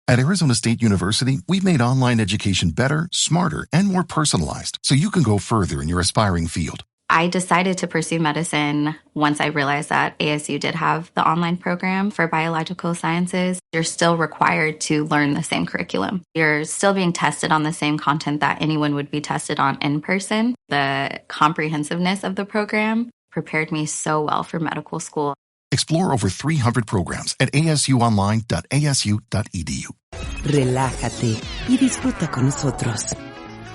At Arizona State University, we've made online education better, smarter, and more personalized so you can go further in your aspiring field. I decided to pursue medicine once I realized that ASU did have the online program for biological sciences. You're still required to learn the same curriculum. You're still being tested on the same content that anyone would be tested on in person. The comprehensiveness of the program prepared me so well for medical school. Explore over 300 programs at asuonline.asu.edu. Relájate y disfruta con nosotros.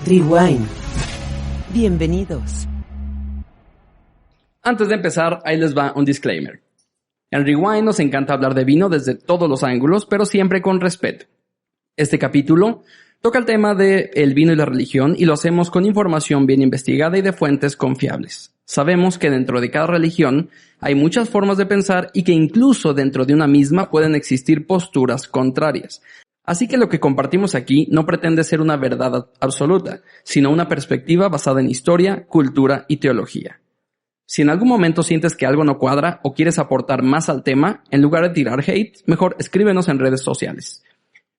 Rewind. Bienvenidos. Antes de empezar, ahí les va un disclaimer. En Rewind nos encanta hablar de vino desde todos los ángulos, pero siempre con respeto. Este capítulo toca el tema de el vino y la religión y lo hacemos con información bien investigada y de fuentes confiables. Sabemos que dentro de cada religión hay muchas formas de pensar y que incluso dentro de una misma pueden existir posturas contrarias. Así que lo que compartimos aquí no pretende ser una verdad absoluta, sino una perspectiva basada en historia, cultura y teología. Si en algún momento sientes que algo no cuadra o quieres aportar más al tema, en lugar de tirar hate, mejor escríbenos en redes sociales.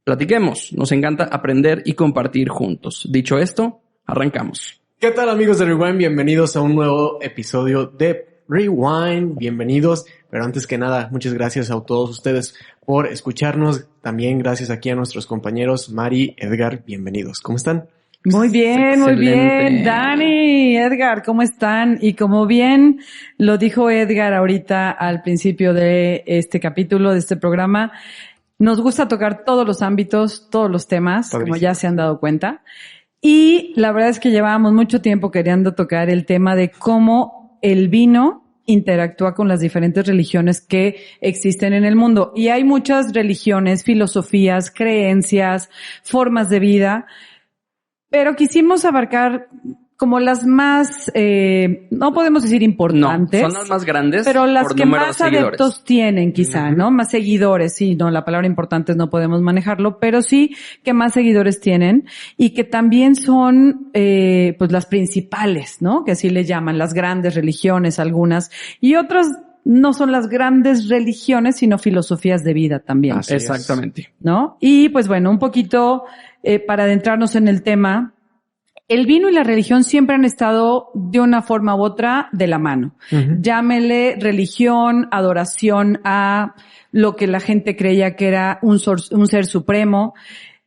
Platiquemos, nos encanta aprender y compartir juntos. Dicho esto, arrancamos. ¿Qué tal, amigos de Rewind? Bienvenidos a un nuevo episodio de Rewind. Bienvenidos, pero antes que nada, muchas gracias a todos ustedes por escucharnos. También gracias aquí a nuestros compañeros Mari, Edgar, bienvenidos. ¿Cómo están? Muy bien, muy bien. Dani, Edgar, ¿cómo están? Y como bien lo dijo Edgar ahorita al principio de este capítulo, de este programa, nos gusta tocar todos los ámbitos, todos los temas, como ya se han dado cuenta. Y la verdad es que llevábamos mucho tiempo queriendo tocar el tema de cómo el vino interactúa con las diferentes religiones que existen en el mundo. Y hay muchas religiones, filosofías, creencias, formas de vida, pero quisimos abarcar como las más, no podemos decir importantes. No, son las más grandes, pero las por que número más de seguidores. Adeptos tienen quizá, ¿no? Más seguidores, sí, no, la palabra importantes no podemos manejarlo, pero sí que más seguidores tienen y que también son, pues las principales, ¿no? Que así le llaman, las grandes religiones algunas, y otras no son las grandes religiones, sino filosofías de vida también. Así Exactamente. ¿No? Y pues bueno, un poquito, para adentrarnos en el tema, el vino y la religión siempre han estado de una forma u otra de la mano. Uh-huh. Llámele religión, adoración a lo que la gente creía que era un ser supremo.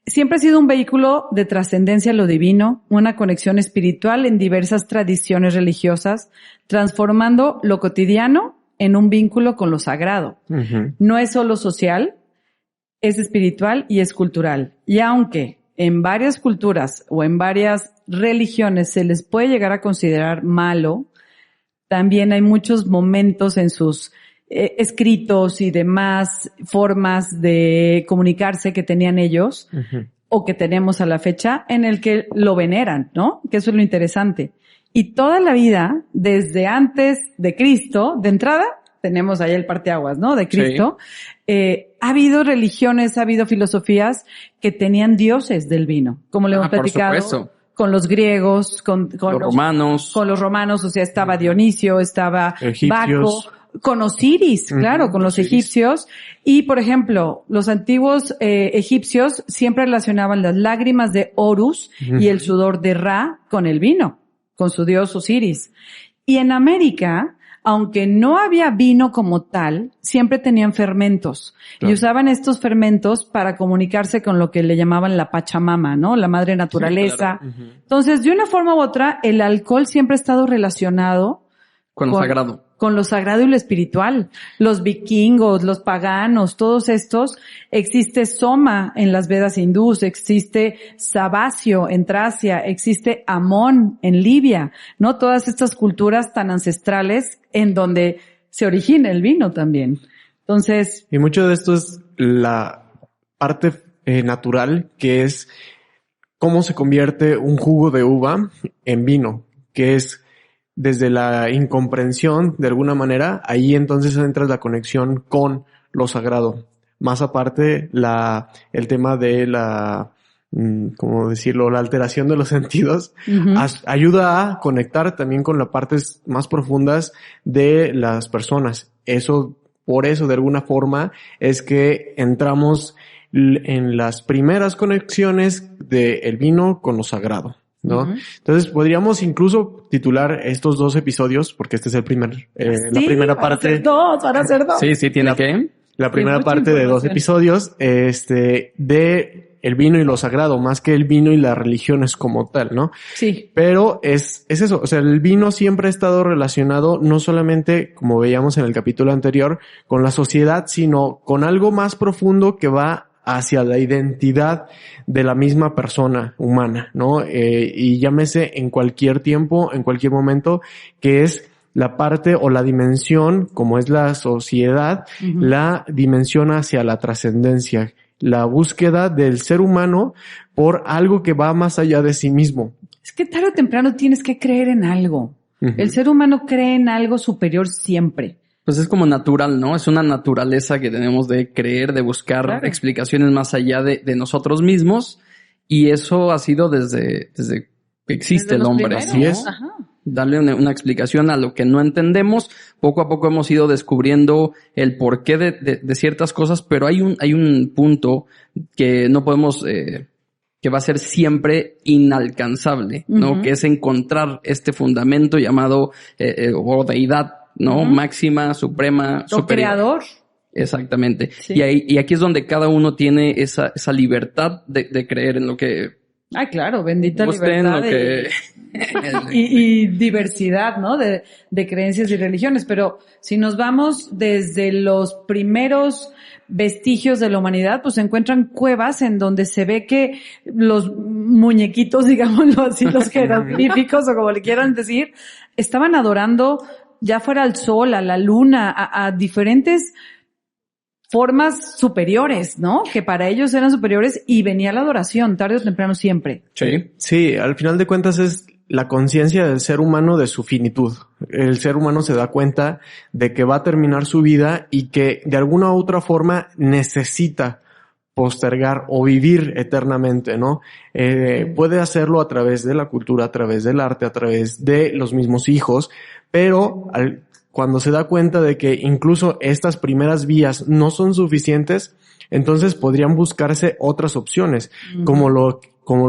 Siempre ha sido un vehículo de trascendencia a lo divino, una conexión espiritual en diversas tradiciones religiosas, transformando lo cotidiano en un vínculo con lo sagrado. Uh-huh. No es solo social, es espiritual y es cultural. Y aunque en varias culturas o en varias religiones se les puede llegar a considerar malo, también hay muchos momentos en sus escritos y demás formas de comunicarse que tenían ellos, uh-huh, o que tenemos a la fecha, en el que lo veneran, ¿no? Que eso es lo interesante. Y toda la vida, desde antes de Cristo, de entrada, tenemos ahí el parteaguas, ¿no? De Cristo. Sí. Ha habido religiones, ha habido filosofías que tenían dioses del vino, como le hemos platicado. Por supuesto. Con los griegos, con los romanos. Con los romanos, o sea, estaba Dionisio, estaba egipcios. Baco, con Osiris, claro, con los egipcios. Y, por ejemplo, los antiguos egipcios siempre relacionaban las lágrimas de Horus y el sudor de Ra con el vino, con su dios Osiris. Y en América, aunque no había vino como tal, siempre tenían fermentos. Claro. Y usaban estos fermentos para comunicarse con lo que le llamaban la Pachamama, ¿no? La madre naturaleza. Sí, claro. Uh-huh. Entonces, de una forma u otra, el alcohol siempre ha estado relacionado con lo sagrado. Con lo sagrado y lo espiritual. Los vikingos, los paganos, todos estos. Existe Soma en las Vedas hindús, existe Sabasio en Tracia, existe Amón en Libia, ¿no? Todas estas culturas tan ancestrales en donde se origina el vino también. Entonces. Y mucho de esto es la parte natural, que es cómo se convierte un jugo de uva en vino, que es desde la incomprensión, de alguna manera, ahí entonces entra la conexión con lo sagrado. Más aparte, el tema de la, ¿cómo decirlo?, la alteración de los sentidos, uh-huh, ayuda a conectar también con las partes más profundas de las personas. Por eso, de alguna forma, es que entramos en las primeras conexiones del vino con lo sagrado, ¿no? Uh-huh. Entonces podríamos incluso titular estos 2 episodios, porque este es el primer, la primera parte. Van a ser dos. Sí, tiene que. La primera parte de 2 episodios, de el vino y lo sagrado, más que el vino y las religiones como tal, ¿no? Sí. Pero es eso, o sea, el vino siempre ha estado relacionado no solamente, como veíamos en el capítulo anterior, con la sociedad, sino con algo más profundo que va hacia la identidad de la misma persona humana, ¿no? Y llámese en cualquier tiempo, en cualquier momento, que es la parte o la dimensión, como es la sociedad, uh-huh. La dimensión hacia la trascendencia, la búsqueda del ser humano por algo que va más allá de sí mismo. Es que tarde o temprano tienes que creer en algo. Uh-huh. El ser humano cree en algo superior siempre. Pues es como natural, ¿no? Es una naturaleza que tenemos de creer, de buscar explicaciones más allá de nosotros mismos. Y eso ha sido desde que existe el hombre. Así es. Ajá. Darle una explicación a lo que no entendemos. Poco a poco hemos ido descubriendo el porqué de ciertas cosas, pero hay un punto que no podemos, que va a ser siempre inalcanzable, ¿no? Uh-huh. Que es encontrar este fundamento llamado, o deidad, ¿no? Uh-huh. Máxima, suprema, o superior. Creador. Exactamente. Sí. Y aquí es donde cada uno tiene esa libertad de creer en lo que... Ay, claro, bendita libertad y diversidad, ¿no? De creencias y religiones. Pero si nos vamos desde los primeros vestigios de la humanidad, pues se encuentran cuevas en donde se ve que los muñequitos, digámoslo así, los jeroglíficos o como le quieran decir, estaban adorando ya fuera al sol, a la luna, a diferentes formas superiores, ¿no? Que para ellos eran superiores y venía la adoración, tarde o temprano siempre. Sí. Sí, al final de cuentas es la conciencia del ser humano de su finitud. El ser humano se da cuenta de que va a terminar su vida y que de alguna u otra forma necesita postergar o vivir eternamente, ¿no? Puede hacerlo a través de la cultura, a través del arte, a través de los mismos hijos, pero cuando se da cuenta de que incluso estas primeras vías no son suficientes, entonces podrían buscarse otras opciones, uh-huh. como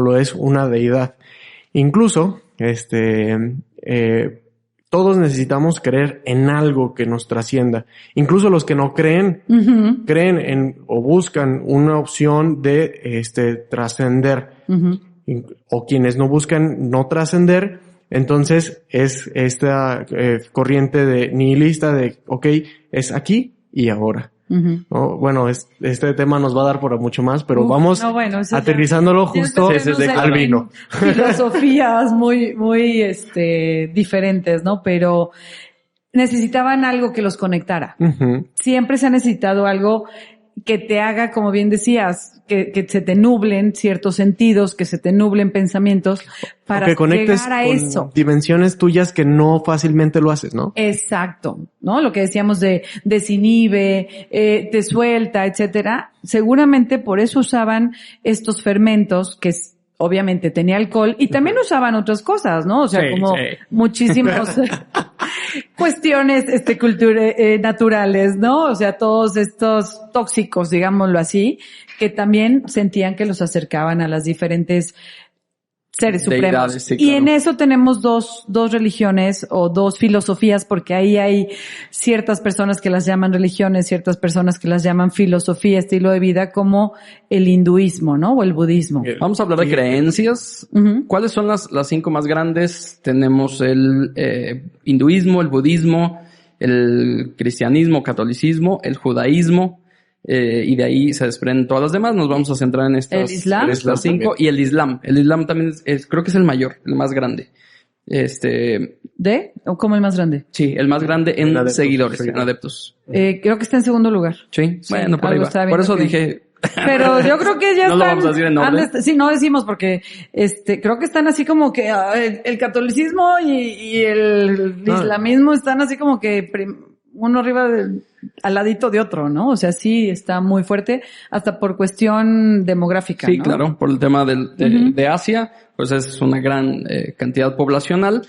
lo es una deidad. Incluso, todos necesitamos creer en algo que nos trascienda. Incluso los que no creen, uh-huh. creen en o buscan una opción de trascender. Uh-huh. O quienes no buscan no trascender, entonces es esta corriente de nihilista de, es aquí y ahora. Uh-huh. ¿No? Bueno, este tema nos va a dar por mucho más, pero vamos aterrizándolo justo al vino. Filosofías muy diferentes, ¿no? Pero necesitaban algo que los conectara. Uh-huh. Siempre se ha necesitado algo que te haga, como bien decías, que se te nublen ciertos sentidos, que se te nublen pensamientos para que conectes llegar a con eso. Dimensiones tuyas que no fácilmente lo haces, ¿no? Exacto, ¿no? Lo que decíamos de desinhibe, te suelta, etcétera. Seguramente por eso usaban estos fermentos que obviamente tenía alcohol y también usaban otras cosas, ¿no? O sea, muchísimos cuestiones naturales, ¿no? O sea, todos estos tóxicos, digámoslo así, que también sentían que los acercaban a las diferentes seres supremos. Deidades, sí, claro. Y en eso tenemos dos religiones o dos filosofías, porque ahí hay ciertas personas que las llaman religiones, ciertas personas que las llaman filosofía, estilo de vida, como el hinduismo, ¿no? O el budismo. Vamos a hablar de creencias. Uh-huh. ¿Cuáles son las 5 más grandes? Tenemos el hinduismo, el budismo, el cristianismo, catolicismo, el judaísmo. Y de ahí se desprenden todas las demás. Nos vamos a centrar en estas. ¿El Islam? Las 5 y el Islam. El Islam también creo que es el mayor, el más grande. ¿De? ¿O como el más grande? Sí, el más grande en adeptos, seguidores, en adeptos. Creo que está en segundo lugar. Sí, bueno, por ahí va. Por eso dije. Pero yo creo que ya no están. Lo vamos a decir en orden. Sí, no decimos porque creo que están así como que el catolicismo y el islamismo están así como que uno arriba al ladito de otro, ¿no? O sea, sí está muy fuerte, hasta por cuestión demográfica, sí, ¿no? Claro, por el tema de Asia, pues es una gran cantidad poblacional.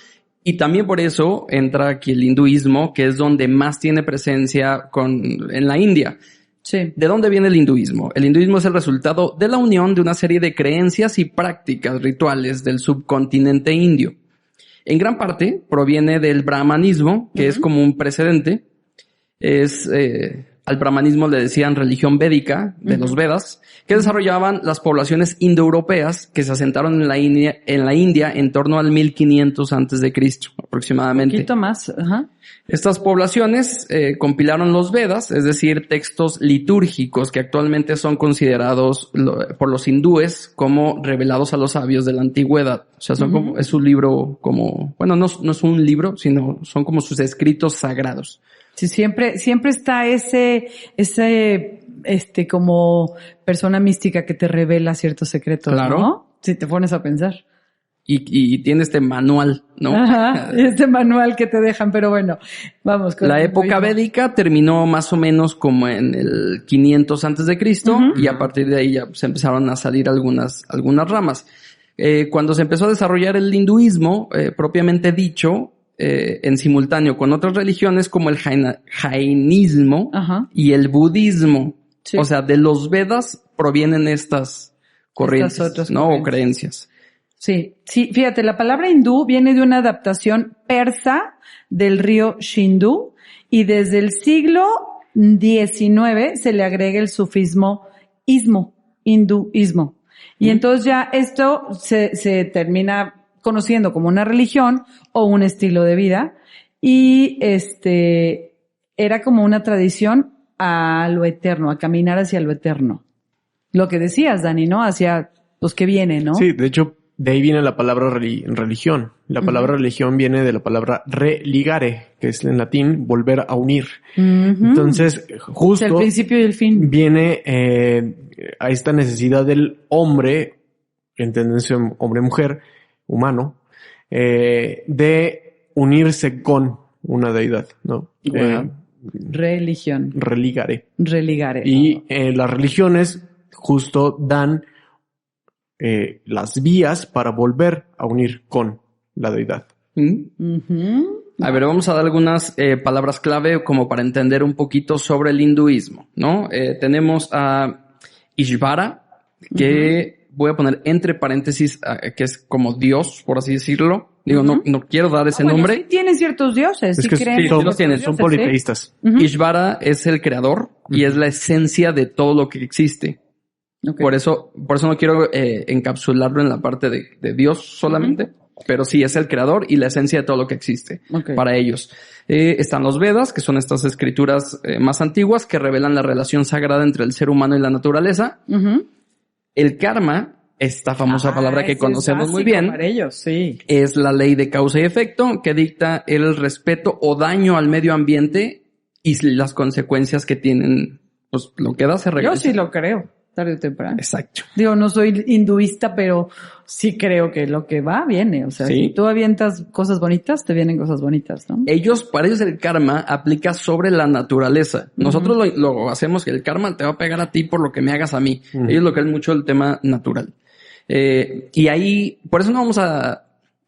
Y también por eso entra aquí el hinduismo, que es donde más tiene presencia en la India. Sí. ¿De dónde viene el hinduismo? El hinduismo es el resultado de la unión de una serie de creencias y prácticas rituales del subcontinente indio. En gran parte proviene del brahmanismo, que es como un precedente. Al brahmanismo le decían religión védica, de los Vedas, que desarrollaban las poblaciones indoeuropeas que se asentaron en la India en torno al 1500 antes de Cristo, aproximadamente. Un poquito más, ajá. Estas poblaciones compilaron los Vedas, es decir, textos litúrgicos que actualmente son considerados por los hindúes como revelados a los sabios de la antigüedad. O sea, son como, es un libro como, bueno, no es un libro, sino son como sus escritos sagrados. Sí, siempre está ese como persona mística que te revela ciertos secretos, Claro. ¿no? Si te pones a pensar. Y tiene este manual, ¿no? Ajá, este manual que te dejan, pero bueno, vamos con La el época hinduismo. védica terminó más o menos como en el 500 antes de Cristo y a partir de ahí ya se empezaron a salir algunas ramas. Cuando se empezó a desarrollar el hinduismo, propiamente dicho, en simultáneo con otras religiones como el jainismo Ajá. y el budismo. Sí. O sea, de los Vedas provienen estas corrientes, otras ¿no? corrientes. O creencias. Sí, fíjate, la palabra hindú viene de una adaptación persa del río Sindhu y desde el siglo XIX se le agrega el sufismo ismo, hinduismo. Y entonces ya esto se termina conociendo como una religión o un estilo de vida y era como una tradición a lo eterno, a caminar hacia lo eterno. Lo que decías, Dani, ¿no? Hacia los que vienen, ¿no? Sí, de hecho, de ahí viene la palabra religión. La palabra religión viene de la palabra religare, que es en latín volver a unir. Entonces, justo El principio y el fin. viene a esta necesidad del hombre, entendiéndose hombre-mujer, humano, de unirse con una deidad, ¿no? Wow. Religión. Religare. Religare. Y las religiones justo dan las vías para volver a unir con la deidad. A ver, vamos a dar algunas palabras clave como para entender un poquito sobre el hinduismo, ¿no? Tenemos a Ishvara, que voy a poner entre paréntesis, que es como Dios, por así decirlo. Digo, no quiero dar ese nombre. Sí tienen ciertos dioses. Es sí que creen en son, ciertos tienen, son dioses, ¿sí? politeístas. Ishvara es el creador y es la esencia de todo lo que existe. Okay. Por eso no quiero encapsularlo en la parte de Dios solamente, pero sí es el creador y la esencia de todo lo que existe para ellos. Están los Vedas, que son estas escrituras más antiguas que revelan la relación sagrada entre el ser humano y la naturaleza. El karma, esta famosa palabra que ese conocemos es muy básico bien, para ellos, sí. es la ley de causa y efecto que dicta el respeto o daño al medio ambiente y las consecuencias que tienen, pues lo que da se regresa. Yo sí lo creo, tarde o temprano. Exacto. Digo, no soy hinduista, pero sí creo que lo que va, viene. O sea, Sí. si tú avientas cosas bonitas, te vienen cosas bonitas, ¿no? Para ellos el karma aplica sobre la naturaleza. Nosotros lo hacemos que el karma te va a pegar a ti por lo que me hagas a mí. Ellos lo creen mucho el tema natural. Y ahí, por eso no vamos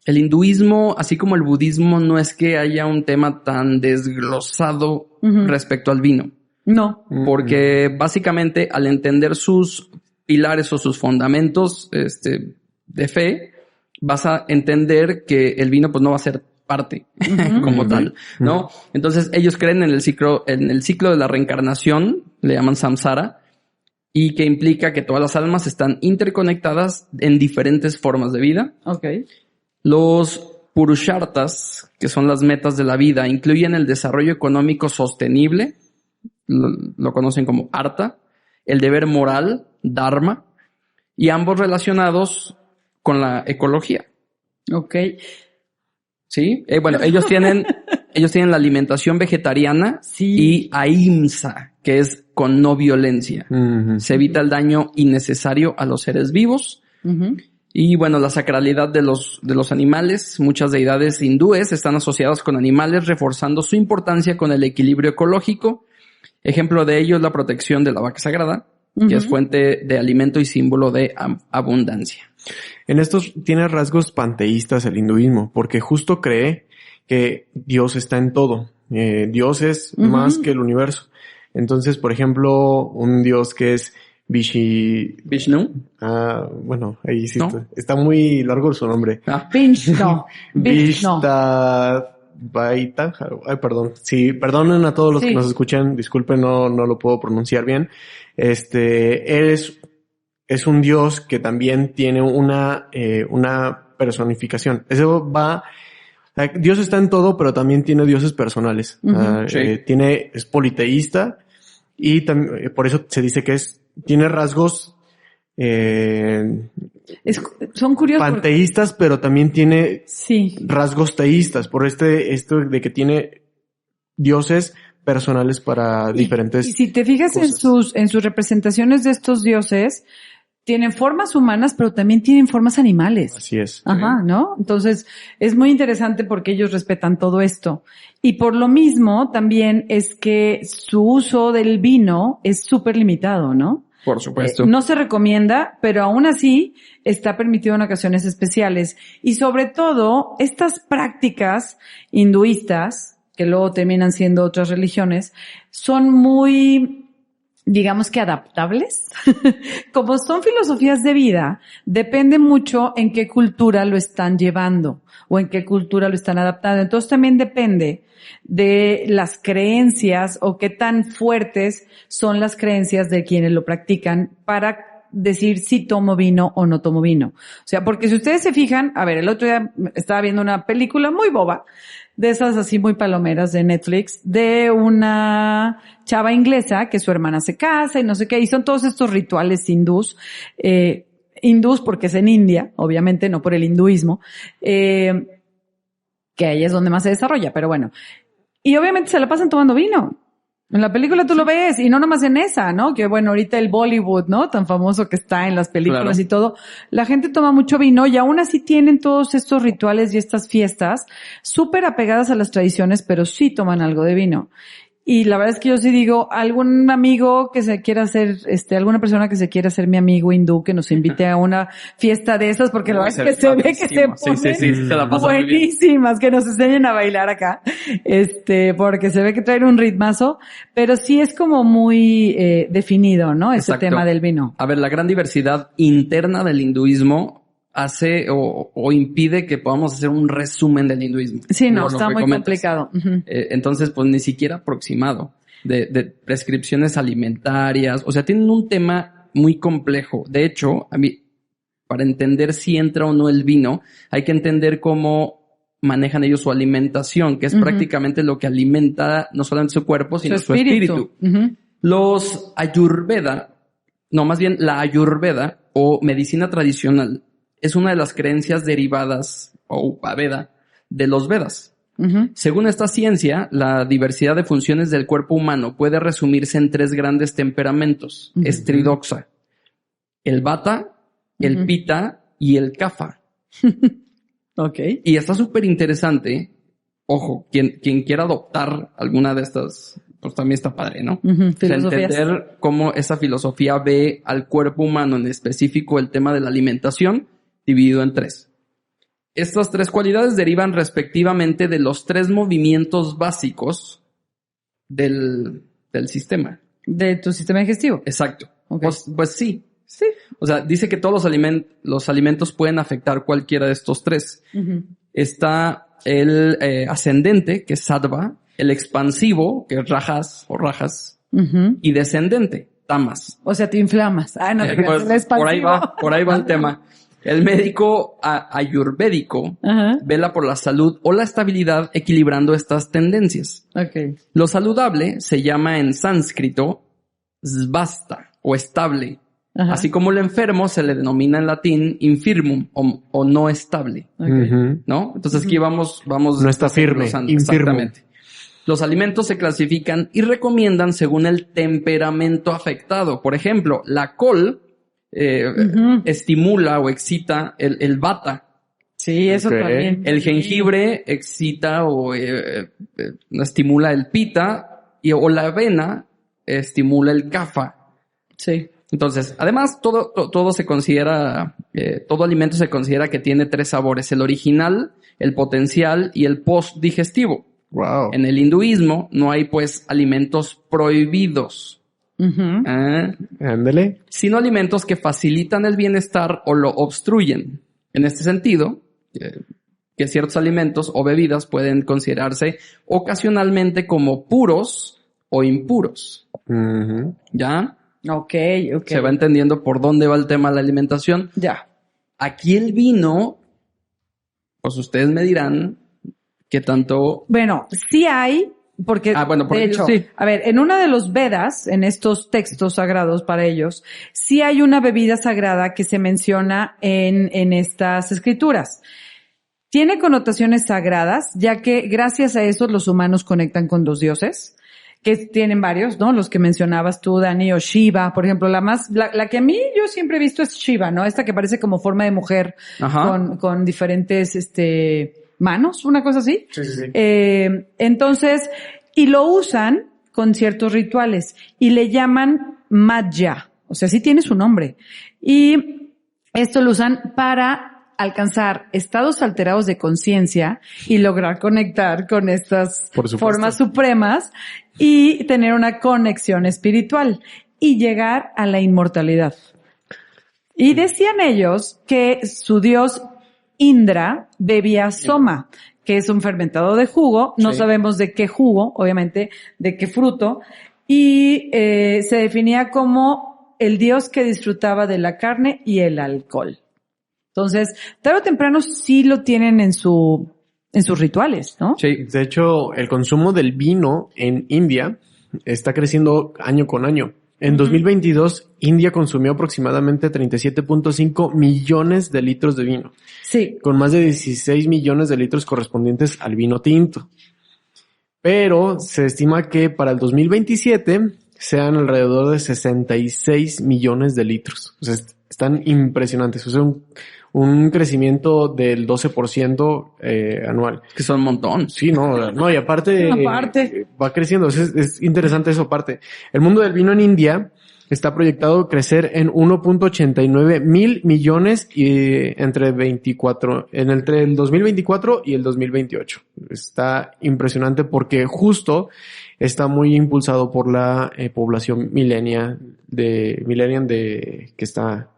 el hinduismo, así como el budismo, no es que haya un tema tan desglosado respecto al vino. No. Porque básicamente al entender sus pilares o sus fundamentos de fe, vas a entender que el vino pues no va a ser parte como tal, ¿no? Entonces ellos creen en el ciclo de la reencarnación, le llaman samsara, y que implica que todas las almas están interconectadas en diferentes formas de vida. Okay. Los purushartas, que son las metas de la vida, incluyen el desarrollo económico sostenible, lo conocen como artha, el deber moral, dharma, y ambos relacionados con la ecología. Okay. ¿Sí? Bueno, ellos tienen la alimentación vegetariana y ahimsa, que es con no violencia. Se evita el daño innecesario a los seres vivos. Y bueno, la sacralidad de los animales. Muchas deidades hindúes están asociadas con animales, reforzando su importancia con el equilibrio ecológico. Ejemplo de ello es la protección de la vaca sagrada, que es fuente de alimento y símbolo de abundancia. En estos tiene rasgos panteístas el hinduismo, porque justo cree que Dios está en todo. Dios es más que el universo. Entonces, por ejemplo, un dios que es Vishnu. Bueno, ahí sí ¿No? está muy largo su nombre. Vishnu. Vishta. Ay, perdón. Sí, perdonen a todos los que nos escuchan. Disculpen, no lo puedo pronunciar bien. Es un dios que también tiene una personificación. Eso va... Dios está en todo, pero también tiene dioses personales. Sí. Es politeísta y por eso se dice que tiene rasgos son curiosos. panteístas, pero también tiene Sí. rasgos teístas, por esto de que tiene dioses personales para diferentes Y si te fijas cosas. en sus representaciones de estos dioses, tienen formas humanas, pero también tienen formas animales. Así es. Ajá, ¿no? Entonces, es muy interesante porque ellos respetan todo esto. Y por lo mismo, también es que su uso del vino es súper limitado, ¿no? Por supuesto. No se recomienda, pero aún así está permitido en ocasiones especiales. Y sobre todo, estas prácticas hinduistas, que luego terminan siendo otras religiones, son muy, digamos que adaptables. Como son filosofías de vida, depende mucho en qué cultura lo están llevando o en qué cultura lo están adaptando. Entonces también depende de las creencias o qué tan fuertes son las creencias de quienes lo practican para decir si tomo vino o no tomo vino. O sea, porque si ustedes se fijan, a ver, el otro día estaba viendo una película muy boba, de esas así muy palomeras de Netflix, de una chava inglesa que su hermana se casa y no sé qué, y son todos estos rituales hindús porque es en India, obviamente, no por el hinduismo, que ahí es donde más se desarrolla, pero bueno. Y obviamente se la pasan tomando vino. En la película tú lo ves, y no nomás en esa, ¿no? Que bueno, ahorita el Bollywood, ¿no? Tan famoso que está en las películas Claro. y todo. La gente toma mucho vino y aún así tienen todos estos rituales y estas fiestas súper apegadas a las tradiciones, pero sí toman algo de vino. Y la verdad es que yo sí digo, algún amigo que se quiera hacer, alguna persona que se quiera hacer mi amigo hindú, que nos invite a una fiesta de esas, porque la verdad es que se ve que se ponen Sí, se la pasa muy bien. buenísimas, que nos enseñen a bailar acá, porque se ve que traen un ritmazo, pero sí es como muy definido, ¿no? Ese Exacto. tema del vino. A ver, la gran diversidad interna del hinduismo hace o impide que podamos hacer un resumen del hinduismo. Sí, no, Como lo está que muy comentas. complicado. Ujú. Entonces, pues ni siquiera aproximado de prescripciones alimentarias. O sea, tienen un tema muy complejo. De hecho, a mí, para entender si entra o no el vino, hay que entender cómo manejan ellos su alimentación, que es prácticamente lo que alimenta no solamente su cuerpo, sino su espíritu. Ujú. Los Ayurveda, no, más bien la Ayurveda o medicina tradicional es una de las creencias derivadas o Upaveda de los Vedas. Ujú. Según esta ciencia, la diversidad de funciones del cuerpo humano puede resumirse en 3 grandes temperamentos, estridoxa: el Vata, el Pitta y el Kapha. Okay. Y está súper interesante. Ojo, quien quiera adoptar alguna de estas, pues también está padre, ¿no? Ujú, O sea, filosofías. entender cómo esa filosofía ve al cuerpo humano, en específico el tema de la alimentación, dividido en 3. Estas 3 cualidades derivan respectivamente de los 3 movimientos básicos del sistema. De tu sistema digestivo. Exacto. Ok. Pues sí. Sí. O sea, dice que todos los alimentos pueden afectar cualquiera de estos 3. Ujú. Está el ascendente, que es sattva, el expansivo, que es rajas o rajas, Ujú. y descendente, tamas. O sea, te inflamas. Ah, no te creas, Pues, el por ahí expansivo. va el tema. El médico ayurvédico Ajá. vela por la salud o la estabilidad equilibrando estas tendencias. Okay. Lo saludable se llama en sánscrito svasta o estable. Ajá. Así como el enfermo se le denomina en latín infirmum o no estable, Okay. Ujú. ¿no? Entonces aquí vamos No está firme, desglosando. infirmo. Exactamente. Los alimentos se clasifican y recomiendan según el temperamento afectado. Por ejemplo, la col estimula o excita el vata. Sí, eso Ok. también. El jengibre excita o estimula el pita o la avena estimula el kapha. Sí. Entonces, además, todo se considera, todo alimento se considera que tiene 3 sabores: el original, el potencial y el post-digestivo. Wow. En el hinduismo no hay pues alimentos prohibidos, Ándale. sino alimentos que facilitan el bienestar o lo obstruyen. En este sentido, que ciertos alimentos o bebidas pueden considerarse ocasionalmente como puros o impuros. ¿Ya? Ok. Se va entendiendo por dónde va el tema de la alimentación. Ya. Aquí el vino, pues ustedes me dirán qué tanto... Bueno, sí hay, porque de hecho, sí. a ver, en una de los Vedas, en estos textos sagrados para ellos, sí hay una bebida sagrada que se menciona en estas escrituras. Tiene connotaciones sagradas, ya que gracias a eso los humanos conectan con los dioses, que tienen varios, ¿no? Los que mencionabas tú, Dani, o Shiva, por ejemplo, la que a mí yo siempre he visto es Shiva, ¿no? Esta que parece como forma de mujer, con diferentes, manos, una cosa así. Sí. Entonces, y lo usan con ciertos rituales y le llaman Madhya, o sea, sí tiene su nombre. Y esto lo usan para alcanzar estados alterados de conciencia y lograr conectar con estas formas supremas y tener una conexión espiritual y llegar a la inmortalidad. Y decían ellos que su dios Indra bebía soma, que es un fermentado de jugo, no sabemos de qué jugo, obviamente, de qué fruto, y se definía como el dios que disfrutaba de la carne y el alcohol. Entonces, tarde o temprano sí lo tienen en sus rituales, ¿no? Sí. De hecho, el consumo del vino en India está creciendo año con año. En 2022, India consumió aproximadamente 37.5 millones de litros de vino. Sí. Con más de 16 millones de litros correspondientes al vino tinto. Pero se estima que para el 2027 sean alrededor de 66 millones de litros. O sea, están impresionantes. O sea, un crecimiento del 12% anual. Que son un montón. Sí, no, y aparte va creciendo. Es interesante eso aparte. El mundo del vino en India está proyectado crecer en 1.89 mil millones entre el 2024 y el 2028. Está impresionante porque justo está muy impulsado por la población millennial que está...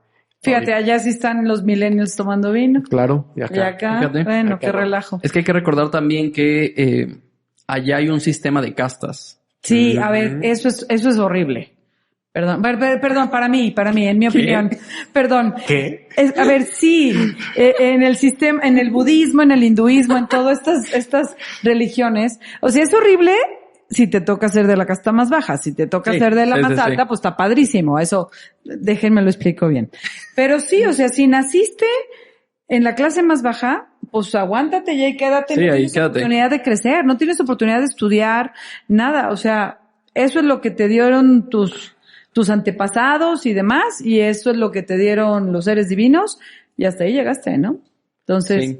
Fíjate, allá sí están los millennials tomando vino. Claro, y acá. Fíjate, bueno, qué relajo. Es que hay que recordar también que allá hay un sistema de castas. Sí, a ver, eso es horrible. Perdón, para mí, en mi opinión. Perdón. ¿Qué? A ver, sí, en el sistema, en el budismo, en el hinduismo, en todas estas religiones. O sea, es horrible si te toca ser de la casta más baja. Si te toca ser de la más alta, pues está padrísimo. Eso, déjenme lo explico bien. Pero sí, o sea, si naciste en la clase más baja, pues aguántate ya y quédate. No tienes oportunidad de crecer, no tienes oportunidad de estudiar, nada. O sea, eso es lo que te dieron tus antepasados y demás, y eso es lo que te dieron los seres divinos, y hasta ahí llegaste, ¿no? Entonces,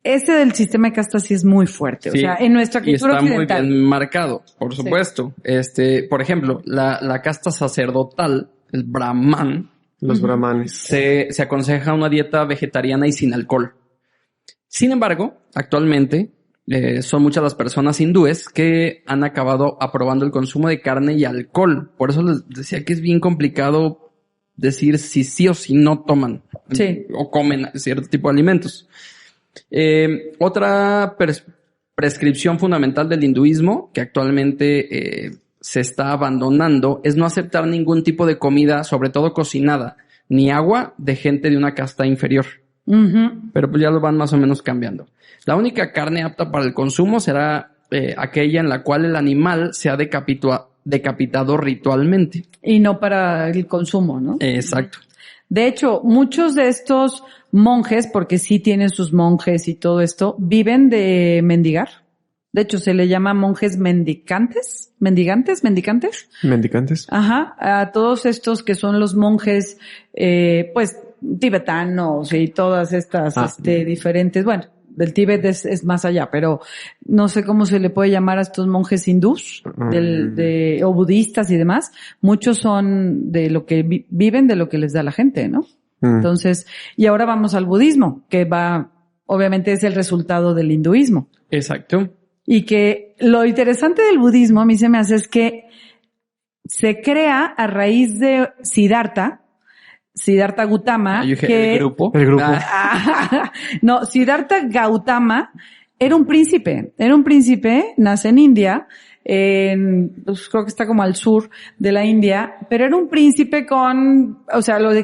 ese del sistema de castas sí es muy fuerte. Sí. O sea, en nuestra cultura occidental. Está muy bien marcado, por supuesto. Sí. Por ejemplo, la casta sacerdotal, el brahman. Los brahmanes. Se aconseja una dieta vegetariana y sin alcohol. Sin embargo, actualmente, son muchas las personas hindúes que han acabado aprobando el consumo de carne y alcohol. Por eso les decía que es bien complicado decir si sí o si no toman o comen cierto tipo de alimentos. Otra prescripción fundamental del hinduismo que actualmente se está abandonando es no aceptar ningún tipo de comida, sobre todo cocinada, ni agua de gente de una casta inferior. Pero pues ya lo van más o menos cambiando. La única carne apta para el consumo será aquella en la cual el animal se ha decapitado ritualmente. Y no para el consumo, ¿no? Exacto. De hecho, muchos de estos monjes, porque sí tienen sus monjes y todo esto, viven de mendigar. De hecho, se le llama monjes mendicantes. ¿Mendigantes? Ajá. A todos estos que son los monjes, pues, tibetanos y todas estas, diferentes, bueno, del Tíbet es más allá, pero no sé cómo se le puede llamar a estos monjes hindús, o budistas y demás. Muchos son de lo que viven de lo que les da la gente, ¿no? Entonces, y ahora vamos al budismo, que obviamente es el resultado del hinduismo. Exacto. Y que lo interesante del budismo a mí se me hace es que se crea a raíz de Siddhartha Gautama, Yo dije, que el grupo. no, Siddhartha Gautama era un príncipe, nace en India, pues creo que está como al sur de la India, pero era un príncipe con, o sea, lo que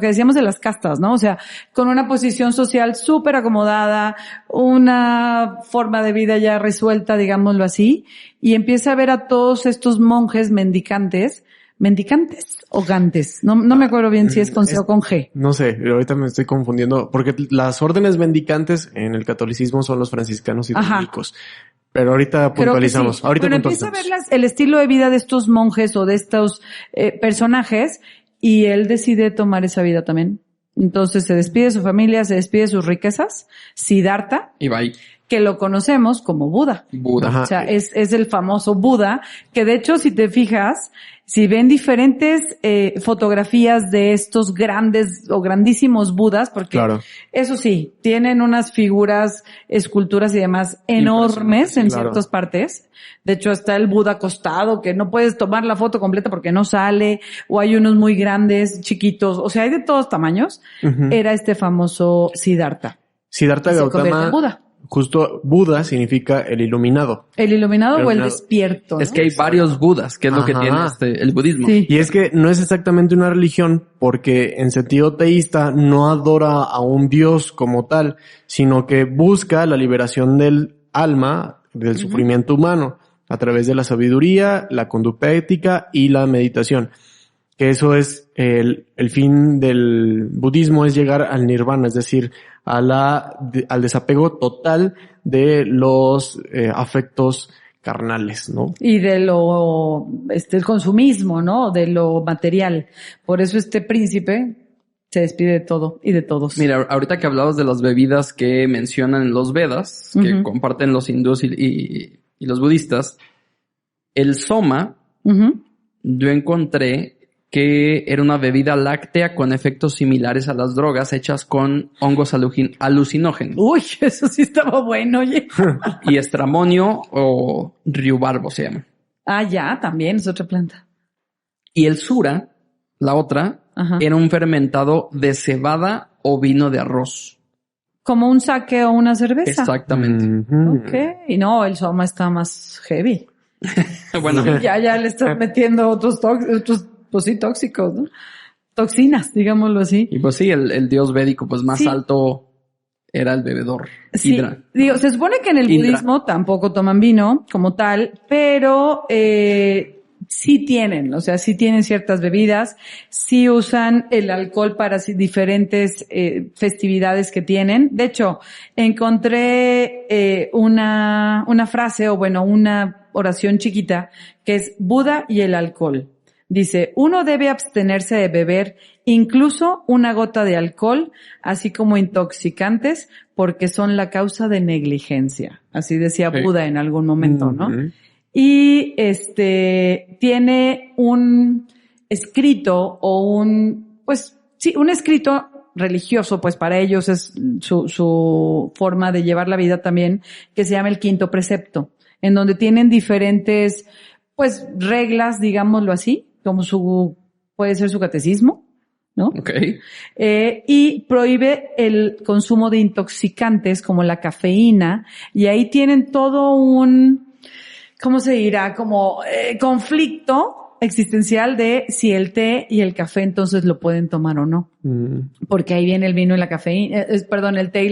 decíamos de las castas, ¿no? O sea, con una posición social súper acomodada, una forma de vida ya resuelta, digámoslo así, y empieza a ver a todos estos monjes mendicantes o gantes, no me acuerdo bien si es con C o con G. No sé, ahorita me estoy confundiendo, porque las órdenes mendicantes en el catolicismo son los franciscanos y dominicos. Pero ahorita puntualizamos. Sí. Pero empieza a ver el estilo de vida de estos monjes o de estos personajes y él decide tomar esa vida también. Entonces se despide de su familia, se despide de sus riquezas, Siddhartha, Y bye. que lo conocemos como Buda. Buda. O sea, es el famoso Buda, que de hecho, si te fijas, si ven diferentes fotografías de estos grandes o grandísimos Budas, porque Claro. eso sí, tienen unas figuras, esculturas y demás enormes en claro. ciertas partes. De hecho, está el Buda acostado, que no puedes tomar la foto completa porque no sale, o hay unos muy grandes, chiquitos, o sea, hay de todos tamaños. Ujú. Era este famoso Siddhartha. Siddhartha Se convierte Gautama, en Buda. justo Buda significa el iluminado. El iluminado o el Iluminado. despierto, ¿no? Es que hay varios Budas, que es lo que Ajá. tiene el budismo. Sí. Y es que no es exactamente una religión porque en sentido teísta no adora a un dios como tal, sino que busca la liberación del alma, del sufrimiento humano, a través de la sabiduría, la conducta ética y la meditación. Que eso es el fin del budismo, es llegar al nirvana, es decir, al desapego total de los afectos carnales, ¿no? Y de el consumismo, ¿no? De lo material. Por eso este príncipe se despide de todo y de todos. Mira, ahorita que hablabas de las bebidas que mencionan los Vedas, que Ujú. comparten los hindúes y los budistas, el soma, Ujú. yo encontré que era una bebida láctea con efectos similares a las drogas hechas con hongos alucinógenos Uy, eso sí estaba bueno, oye. y estramonio o riubarbo se llama. Ah, ya, también es otra planta. Y el sura, la otra, Ajá. era un fermentado de cebada o vino de arroz. Como un sake o una cerveza. Exactamente. Ujú. Ok. Y no, el soma está más heavy. Bueno, Ya le estás metiendo otros pues sí, tóxicos, ¿no? Toxinas, digámoslo así. y pues sí, el dios védico pues más Sí. alto era el bebedor. Sí, Indra. digo, se supone que en el Indra. budismo tampoco toman vino como tal, pero sí tienen, o sea, sí tienen ciertas bebidas, sí usan el alcohol para diferentes festividades que tienen. De hecho, encontré una frase, o bueno, una oración chiquita, que es Buda y el alcohol. Dice, uno debe abstenerse de beber incluso una gota de alcohol, así como intoxicantes, porque son la causa de negligencia. Así decía Sí. Buda en algún momento, ¿no? Ujú. Y tiene un escrito o un escrito religioso, pues para ellos es su forma de llevar la vida también, que se llama el quinto precepto, en donde tienen diferentes, pues, reglas, digámoslo así, como puede ser su catecismo, ¿no? Ok. Y prohíbe el consumo de intoxicantes como la cafeína, y ahí tienen todo ¿cómo se dirá? Como conflicto existencial de si el té y el café entonces lo pueden tomar o no. Porque ahí viene el vino y la cafeína, el té y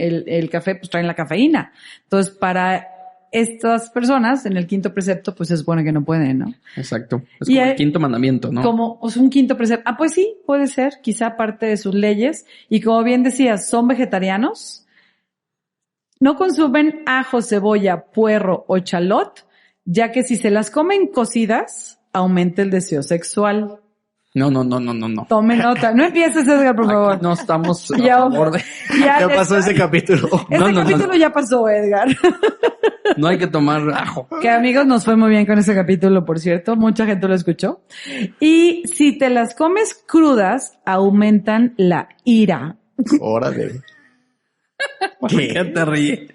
el café pues traen la cafeína. Entonces para estas personas en el quinto precepto pues se supone que no pueden, ¿no? Exacto. Es Y como hay- el quinto mandamiento, ¿no? Como un quinto precepto. Ah, pues sí, puede ser, quizá parte de sus leyes. Y como bien decías, son vegetarianos, no consumen ajo, cebolla, puerro o chalot, ya que si se las comen cocidas, aumenta el deseo sexual. No. Tome nota. No empieces, Edgar, por favor. Aquí no estamos a Ya- favor de... Ya pasó ese capítulo. Ese No. capítulo ya pasó, Edgar. No hay que tomar ajo. Que amigos, nos fue muy bien con ese capítulo, por cierto. Mucha gente lo escuchó. Y si te las comes crudas, aumentan la ira. Órale. ¿Por qué te ríes?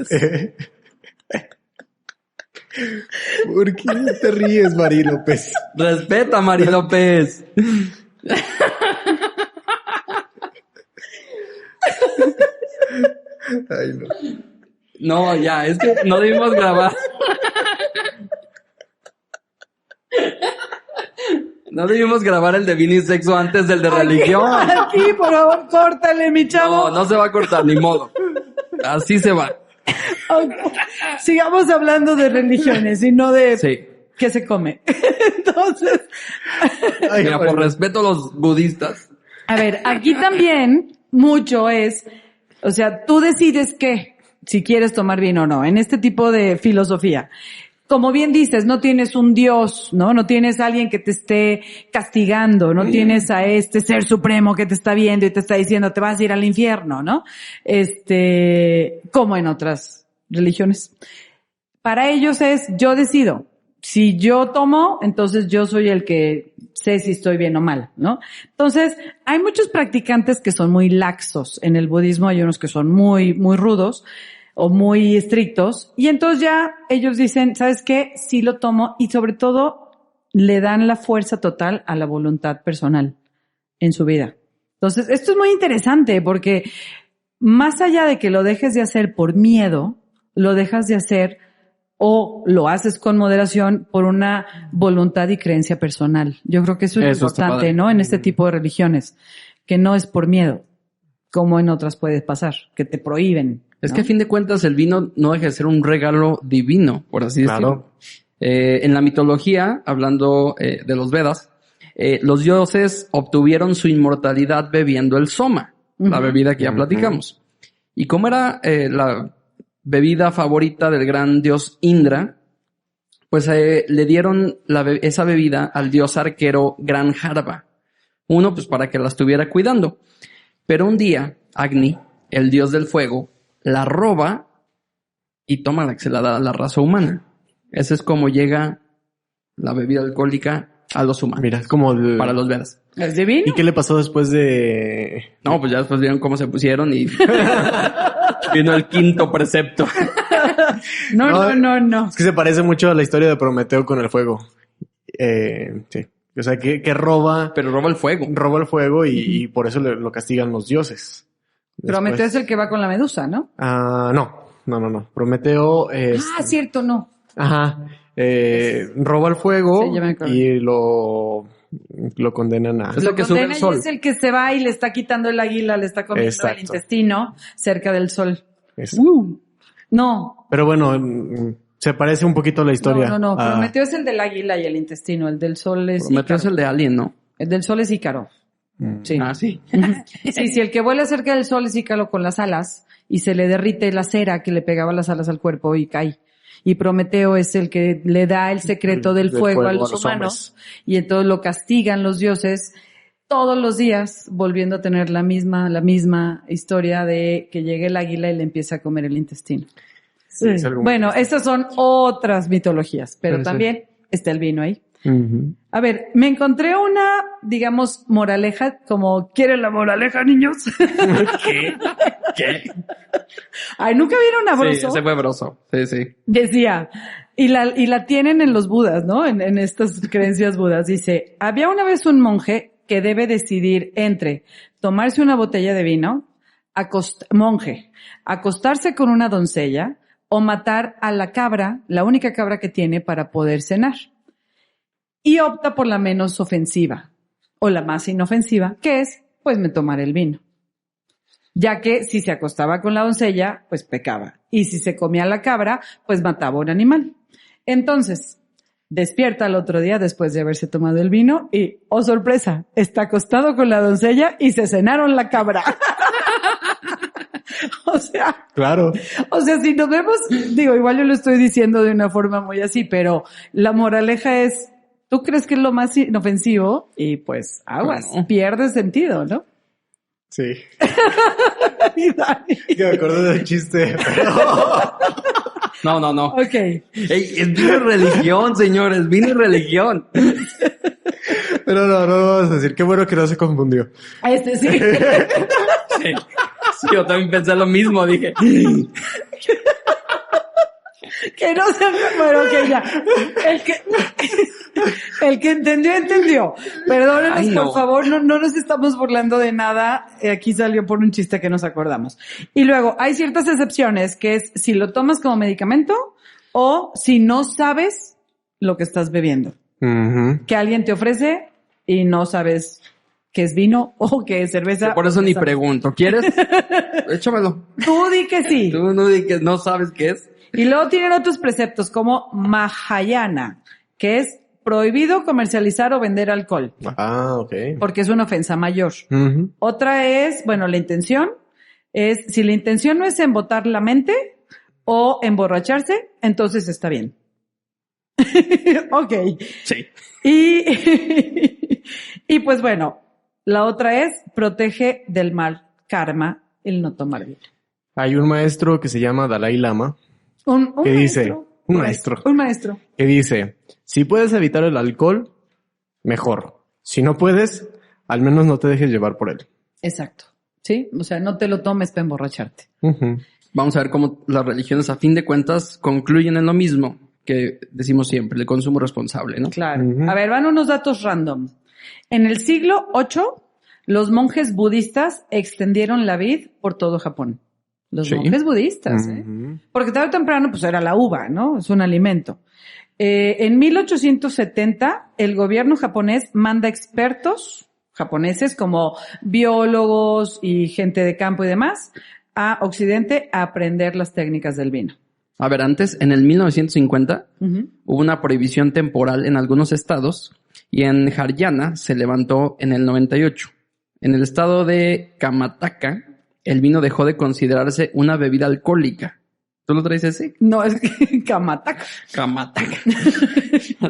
¿Por qué te ríes, Mari López? Respeta, Mari López. Ay, no. No, ya, es que no debimos grabar. No debimos grabar el de vino y sexo antes del de religión. Aquí, por favor, córtale, mi chavo. No se va a cortar, ni modo. Así se va. Okay. Sigamos hablando de religiones y no de Sí. qué se come. Entonces, Ay, Mira, por respeto a los budistas. a ver, aquí también mucho es, o sea, tú decides qué, si quieres tomar vino o no, en este tipo de filosofía. Como bien dices, no tienes un Dios, ¿no? No tienes a alguien que te esté castigando, no tienes a este ser supremo que te está viendo y te está diciendo te vas a ir al infierno, ¿no? Como en otras religiones. Para ellos es, yo decido. Si yo tomo, entonces yo soy el que sé si estoy bien o mal, ¿no? Entonces, hay muchos practicantes que son muy laxos en el budismo, hay unos que son muy, muy rudos o muy estrictos, y entonces ya ellos dicen, ¿sabes qué? Sí lo tomo, y sobre todo le dan la fuerza total a la voluntad personal en su vida. Entonces, esto es muy interesante porque más allá de que lo dejes de hacer por miedo, lo dejas de hacer o lo haces con moderación por una voluntad y creencia personal. Yo creo que eso es importante, ¿no? En este tipo de religiones, que no es por miedo, como en otras puede pasar, que te prohíben. Es ¿no? que a fin de cuentas el vino no deja de ser un regalo divino, por así decirlo. En la mitología, hablando de los Vedas, los dioses obtuvieron su inmortalidad bebiendo el soma, la bebida que ya platicamos. Y como era la bebida favorita del gran dios Indra, pues le dieron esa bebida al dios arquero Granjarva. Uno, pues para que la estuviera cuidando. Pero un día, Agni, el dios del fuego, la roba y toma la que se la da a la raza humana. Ese es como llega la bebida alcohólica a los humanos. Mira, es como para los Vedas. ¿Es divino? ¿Y qué le pasó después de...? No, pues ya después vieron cómo se pusieron y vino el quinto precepto. No. Es que se parece mucho a la historia de Prometeo con el fuego. Sí. O sea, que roba... Pero roba el fuego. Roba el fuego y por eso lo castigan los dioses. Prometeo es el que va con la medusa, ¿no? No. Prometeo es... cierto, no. Ajá. Roba el fuego Sí, ya me acuerdo. y lo condenan a... Es el que sube el sol. Y es el que se va y le está quitando el águila, le está comiendo Exacto. el intestino cerca del sol. Eso. No. Pero bueno, se parece un poquito a la historia. No. Ah, Prometeo es el del águila y el intestino. El del sol es Prometeo es Ícaro. el de Alien, ¿no? El del sol es Ícaro. Sí. Ah, sí. Sí, el que vuela cerca del sol es Ícaro con las alas y se le derrite la cera que le pegaba las alas al cuerpo y cae. Y Prometeo es el que le da el secreto del fuego a los humanos y entonces lo castigan los dioses todos los días, volviendo a tener la misma historia de que llegue el águila y le empieza a comer el intestino. Sí, es algo muy Bueno, triste. estas son otras mitologías, pero Sí. también está el vino ahí. Ujú. A ver, me encontré una, digamos, moraleja, como ¿quieren la moraleja, niños? ¿Qué? Ay, ¿nunca vieron a Sí, Broso? ese fue Broso. Sí. Decía, y la tienen en los budas, ¿no? En estas creencias budas. Dice, había una vez un monje que debe decidir entre tomarse una botella de vino, acostarse con una doncella o matar a la cabra, la única cabra que tiene para poder cenar. Y opta por la menos ofensiva o la más inofensiva, que es, pues me tomaré el vino. Ya que si se acostaba con la doncella, pues pecaba. Y si se comía la cabra, pues mataba un animal. Entonces, despierta al otro día después de haberse tomado el vino y, oh sorpresa, está acostado con la doncella y se cenaron la cabra. Claro. O sea, si nos vemos, digo, igual yo lo estoy diciendo de una forma muy así, pero la moraleja es, tú crees que es lo más inofensivo y pues aguas, Bueno. pierde sentido, ¿no? Sí. Y Dani. Que me acuerdo del chiste, pero... No. Ok. Ey, es vino y religión, señores. Vino y religión. Pero no vamos a decir. Qué bueno que no se confundió. Este sí. Sí, yo también pensé lo mismo. Dije, Qué Que no se... Bueno, ok, ya. El que entendió. Perdónenos, Ay, no. por favor, no nos estamos burlando de nada. Aquí salió por un chiste que nos acordamos. Y luego, hay ciertas excepciones, que es si lo tomas como medicamento o si no sabes lo que estás bebiendo. Ujú. Que alguien te ofrece y no sabes qué es vino o qué es cerveza. Por eso o ni qué sabes. pregunto. ¿Quieres? Échamelo. Tú di que sí. Tú no di que no sabes qué es. Y luego tienen otros preceptos como Mahayana, que es prohibido comercializar o vender alcohol, Ah, ok. porque es una ofensa mayor. Ujú. Otra es, bueno, la intención es, si la intención no es embotar la mente o emborracharse, entonces está bien. Ok. Sí. Y pues bueno, la otra es protege del mal karma el no tomar vino. Hay un maestro que se llama Dalai Lama Un ¿Qué dice? maestro. Un maestro. Un maestro. que dice, si puedes evitar el alcohol, mejor. Si no puedes, al menos no te dejes llevar por él. Exacto. ¿Sí? O sea, no te lo tomes para emborracharte. Ujú. Vamos a ver cómo las religiones, a fin de cuentas, concluyen en lo mismo que decimos siempre, el consumo responsable, ¿no? Claro. Ujú. A ver, van unos datos random. En el siglo VIII, los monjes budistas extendieron la vid por todo Japón. Los Sí. monjes budistas, ¿eh? Ujú. Porque tarde o temprano, pues era la uva, ¿no? Es un alimento. En 1870, el gobierno japonés manda expertos japoneses como biólogos y gente de campo y demás a Occidente a aprender las técnicas del vino. A ver, antes, en el 1950, Ujú. hubo una prohibición temporal en algunos estados y en Haryana se levantó en el 98. En el estado de Karnataka, el vino dejó de considerarse una bebida alcohólica. ¿Tú lo traes ese? No, es Kamataka. Karnataka.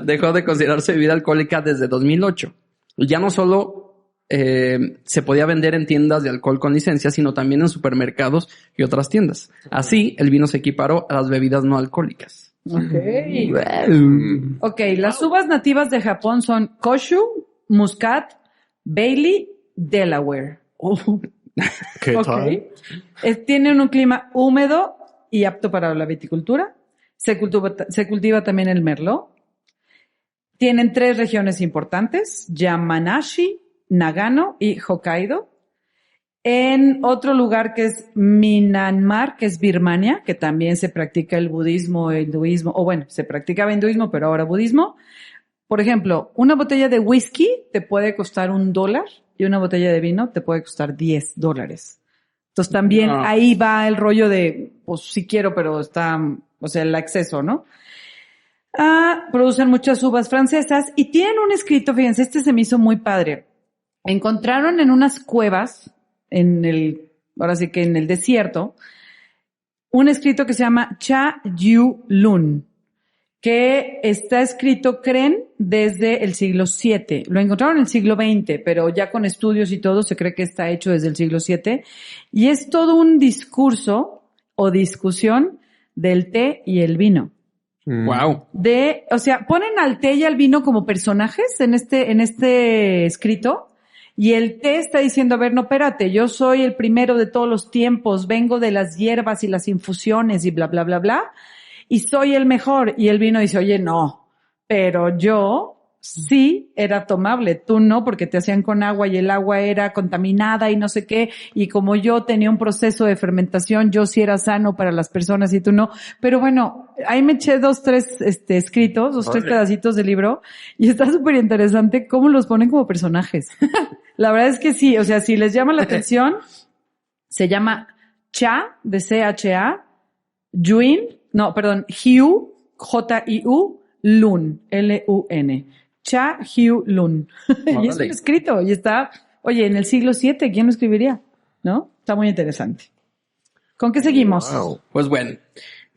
Dejó de considerarse bebida alcohólica desde 2008. Ya no solo se podía vender en tiendas de alcohol con licencia, sino también en supermercados y otras tiendas. Así, el vino se equiparó a las bebidas no alcohólicas. Ok. Ok, las uvas nativas de Japón son Koshu, Muscat, Bailey, Delaware. ¿Qué Ok. tal? Tienen un clima húmedo y apto para la viticultura. Se cultiva también el merlot. Tienen 3 regiones importantes, Yamanashi, Nagano y Hokkaido. En otro lugar que es Myanmar, que es Birmania, que también se practica el budismo, el hinduismo, o bueno, se practicaba hinduismo, pero ahora budismo. Por ejemplo, una botella de whisky te puede costar $1 y una botella de vino te puede costar $10. Entonces también No. ahí va el rollo de, pues sí quiero, pero está, o sea, el acceso, ¿no? Producen muchas uvas francesas y tienen un escrito, fíjense, este se me hizo muy padre. Encontraron en unas cuevas, ahora sí que en el desierto, un escrito que se llama Cha Yu Lun, que está escrito, creen, desde el siglo VII. Lo encontraron en el siglo XX, pero ya con estudios y todo se cree que está hecho desde el siglo VII. Y es todo un discurso o discusión del té y el vino. Wow. O sea, ponen al té y al vino como personajes en este escrito. Y el té está diciendo, a ver, no, espérate, yo soy el primero de todos los tiempos, vengo de las hierbas y las infusiones y bla, bla, bla, bla, y soy el mejor. Y el vino dice, oye, no, pero yo sí era tomable, tú no, porque te hacían con agua y el agua era contaminada y no sé qué, y como yo tenía un proceso de fermentación, yo sí era sano para las personas y tú no. Pero bueno, ahí me eché 2, 3 escritos, 2, 3 pedacitos del libro, y está súper interesante cómo los ponen como personajes. La verdad es que sí, o sea, si les llama la atención, se llama Cha, de C-H-A, Hiu, J-I-U, Lun, L-U-N. Cha Hyu Lun. Y es un escrito, y está, oye, en el siglo VII, ¿quién lo escribiría? ¿No? Está muy interesante. ¿Con qué seguimos? Wow. Pues bueno,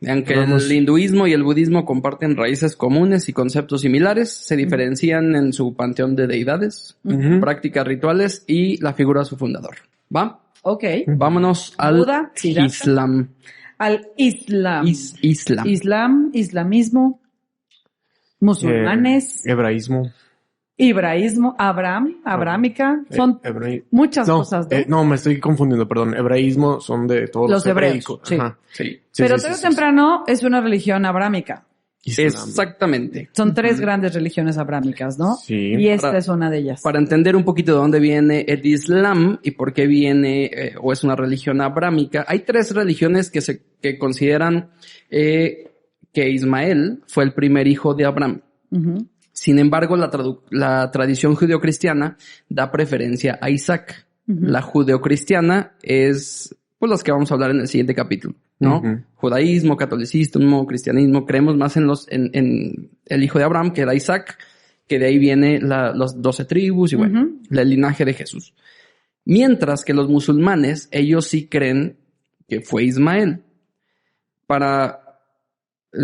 aunque Vamos. el hinduismo y el budismo comparten raíces comunes y conceptos similares, se diferencian en su panteón de deidades, prácticas rituales y la figura de su fundador. ¿Va? Ok. Vámonos al Buda, Siddhartha. Islam. Al Islam. Islam. Islam, islamismo, musulmanes, Hebraísmo. Ibraísmo, abrámica, son muchas cosas, ¿no? No, me estoy confundiendo, perdón. Hebraísmo son de todos los hebreos, hebreicos. sí. Ajá. Sí. Pero tarde o temprano es una religión abrámica. Islam. Exactamente. Son 3 grandes religiones abrámicas, ¿no? Sí. Y esta es una de ellas. Para entender un poquito de dónde viene el Islam y por qué viene o es una religión abrámica, hay 3 religiones que consideran que Ismael fue el primer hijo de Abraham. Ujú. Sin embargo, la tradición judeocristiana da preferencia a Isaac. Ujú. La judeocristiana es pues las que vamos a hablar en el siguiente capítulo, ¿no? Ujú. Judaísmo, catolicismo, cristianismo, creemos más en el hijo de Abraham, que era Isaac, que de ahí viene los 12 tribus y bueno, Ujú. el linaje de Jesús. Mientras que los musulmanes, ellos sí creen que fue Ismael.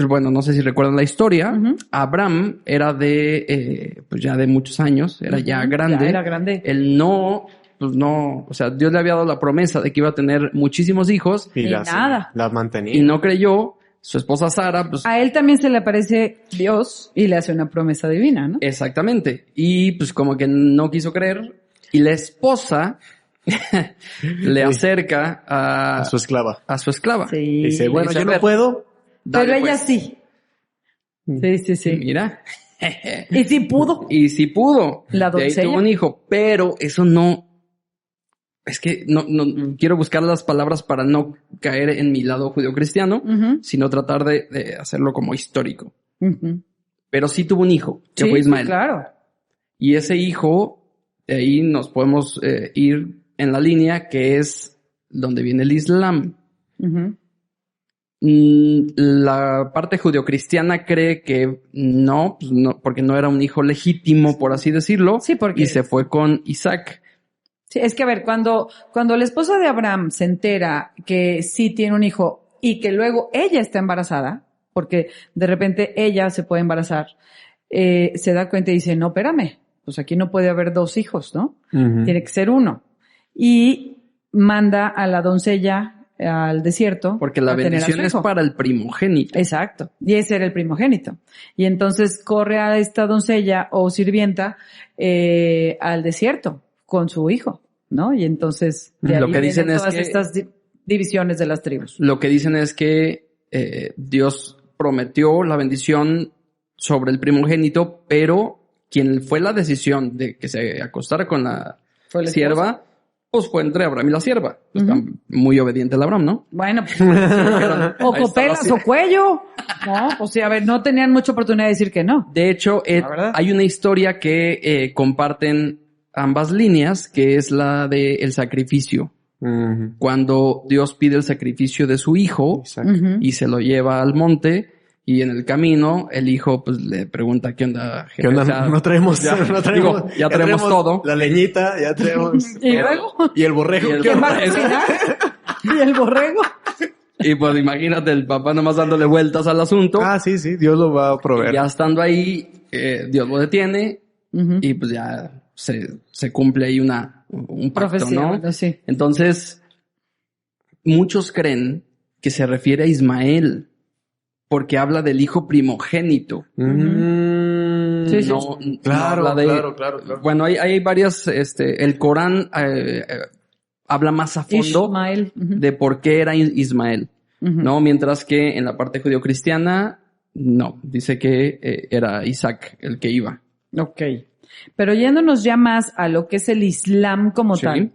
Bueno, no sé si recuerdan la historia, Ujú. Abraham era pues ya de muchos años, era ya Ujú. grande. Ya era grande. Él no, o sea, Dios le había dado la promesa de que iba a tener muchísimos hijos Y Y nada. la mantenía. y no creyó. Su esposa Sara, pues A él también se le aparece Dios y le hace una promesa divina, ¿no? exactamente. Y pues como que no quiso creer. Y la esposa le acerca A su esclava. a su esclava. Sí. Dice, bueno, dice, yo a no ver, puedo. Pero Dale, ella pues. sí. Sí, sí. Mira. Y sí pudo. Y sí pudo. La De ahí doncella. tuvo un hijo. Pero eso no... Es que no quiero buscar las palabras para no caer en mi lado judeocristiano, Ujú. sino tratar de hacerlo como histórico. Ujú. Pero sí tuvo un hijo, que Sí, fue sí, Ismael. claro. Y ese hijo, de ahí nos podemos ir en la línea que es donde viene el Islam. Ujú. La parte judeocristiana cree que no, pues no, porque no era un hijo legítimo, por así decirlo, Sí, porque... y se fue con Isaac. Sí, es que a ver, cuando la esposa de Abraham se entera que sí tiene un hijo y que luego ella está embarazada, porque de repente ella se puede embarazar, se da cuenta y dice, no, espérame, pues aquí no puede haber 2 hijos, ¿no? Ujú. Tiene que ser uno. Y manda a la doncella al desierto. Porque la a tener a su bendición es hijo. para el primogénito. Exacto. Y ese era el primogénito. Y entonces corre a esta doncella o sirvienta al desierto con su hijo, ¿no? Y entonces de Lo ahí que dicen vienen es todas que- estas divisiones de las tribus. Lo que dicen es que Dios prometió la bendición sobre el primogénito, pero quien fue la decisión de que se acostara con la Fue el sierva, pues fue entre Abraham y la sierva. Pues Ujú. está muy obediente el Abraham, ¿no? Bueno, pues, o Ahí está copelas la o cuello. No, pues sí, a ver, no tenían mucha oportunidad de decir que no. De hecho, La verdad. hay una historia que comparten ambas líneas, que es la de el sacrificio. Ujú. Cuando Dios pide el sacrificio de su hijo Exacto. Ujú. y se lo lleva al monte, y en el camino el hijo pues le pregunta ¿qué onda, jefe? ¿Qué onda? O sea, No traemos, ya- no traemos, digo, ya traemos todo. La leñita, ya traemos. Y luego, Y el borrego. Y el ¿quién va a borrego. cocinar? Y el borrego. Y pues imagínate el papá nomás dándole vueltas al asunto. Ah, sí, sí, Dios lo va a proveer. Ya estando ahí, Dios lo detiene Ujú. y pues ya se cumple ahí un pacto, Profecía, ¿no? bueno, sí. Entonces, muchos creen que se refiere a Ismael porque habla del hijo primogénito. Mm, Sí, sí. No, Claro, no habla de- claro. Bueno, hay varias, el Corán habla más a fondo Ismael. Ujú. de por qué era Ismael, Ujú. ¿no? Mientras que en la parte judeocristiana, no, dice que era Isaac el que iba. Ok. Pero yéndonos ya más a lo que es el Islam como Sí. tal.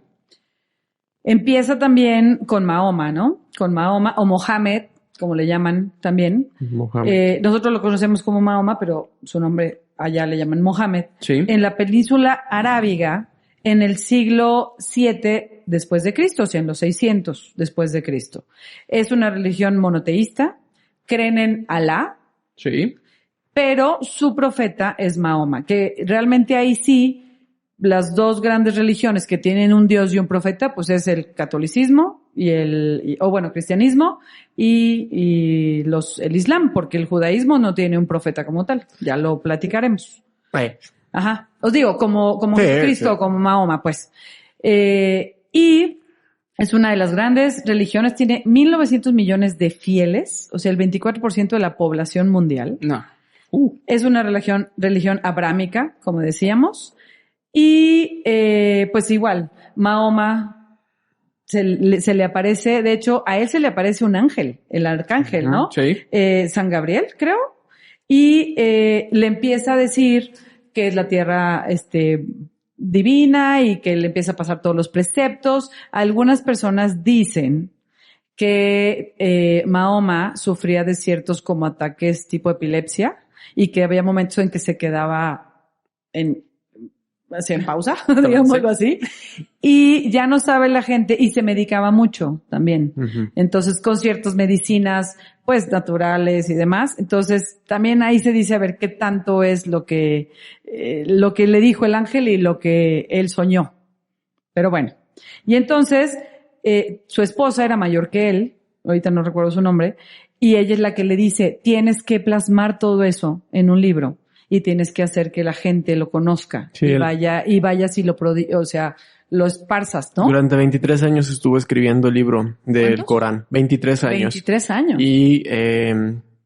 Empieza también con Mahoma, ¿no? Con Mahoma o Mohammed, como le llaman también. Mohammed. Nosotros lo conocemos como Mahoma, pero su nombre allá le llaman Mohammed. Sí. En la península arábiga, en el siglo VII después de Cristo, o sea, en los 600 después de Cristo. Es una religión monoteísta, creen en Alá, Sí. pero su profeta es Mahoma, que realmente ahí sí, las 2 grandes religiones que tienen un Dios y un profeta, pues es el catolicismo cristianismo y el Islam, porque el judaísmo no tiene un profeta como tal. Ya lo platicaremos. Ajá. Os digo, como Sí, Jesucristo, sí. como Mahoma, pues. Y es una de las grandes religiones, tiene 1.900 millones de fieles, o sea, el 24% de la población mundial. No. Es una religión abrámica, como decíamos. Y pues igual, Mahoma se le aparece, de hecho, a él se le aparece un ángel, el arcángel, ¿no? Sí. San Gabriel, creo. Y le empieza a decir que es la tierra divina y que le empieza a pasar todos los preceptos. Algunas personas dicen que Mahoma sufría de ciertos como ataques tipo epilepsia y que había momentos en que se quedaba en pausa, digamos algo así, y ya no sabe la gente, y se medicaba mucho también. Uh-huh. Entonces, con ciertas medicinas, pues, naturales y demás. Entonces, también ahí se dice a ver qué tanto es lo que le dijo el ángel y lo que él soñó. Pero bueno. Y entonces, su esposa era mayor que él, ahorita no recuerdo su nombre, y ella es la que le dice, tienes que plasmar todo eso en un libro. Y tienes que hacer que la gente lo conozca. Sí, y vayas y lo esparzas, ¿no? Durante 23 años estuvo escribiendo el libro del Corán. 23 años. 23 años. Y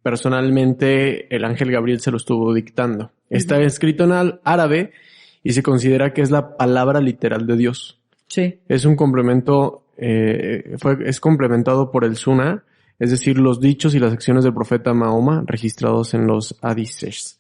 personalmente el ángel Gabriel se lo estuvo dictando. Está escrito en árabe y se considera que es la palabra literal de Dios. Sí. Es un complemento, es complementado por el Sunnah, es decir, los dichos y las acciones del profeta Mahoma registrados en los hadices.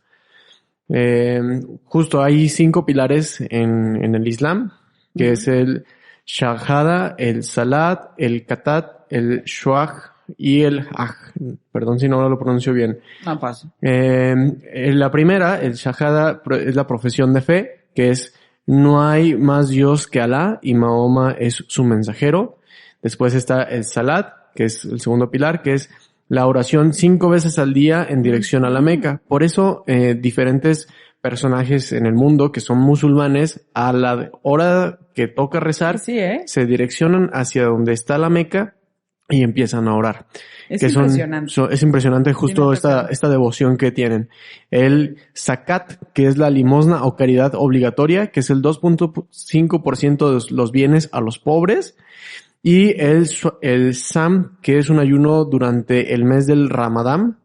Justo hay 5 pilares en el Islam, que es el Shahada, el Salat, el Qatat, el Shuah y el Hajj. Perdón si no lo pronuncio bien. No pasa. La primera, el Shahada, es la profesión de fe, que es no hay más Dios que Alá y Mahoma es su mensajero. Después está el Salat, que es el segundo pilar, que es la oración 5 veces al día en dirección a la Meca. Por eso, diferentes personajes en el mundo que son musulmanes, a la hora que toca rezar, se direccionan hacia donde está la Meca y empiezan a orar. Es impresionante. Es impresionante justo esta devoción que tienen. El zakat, que es la limosna o caridad obligatoria, que es el 2.5% de los bienes a los pobres. Y el Sam, que es un ayuno durante el mes del Ramadán,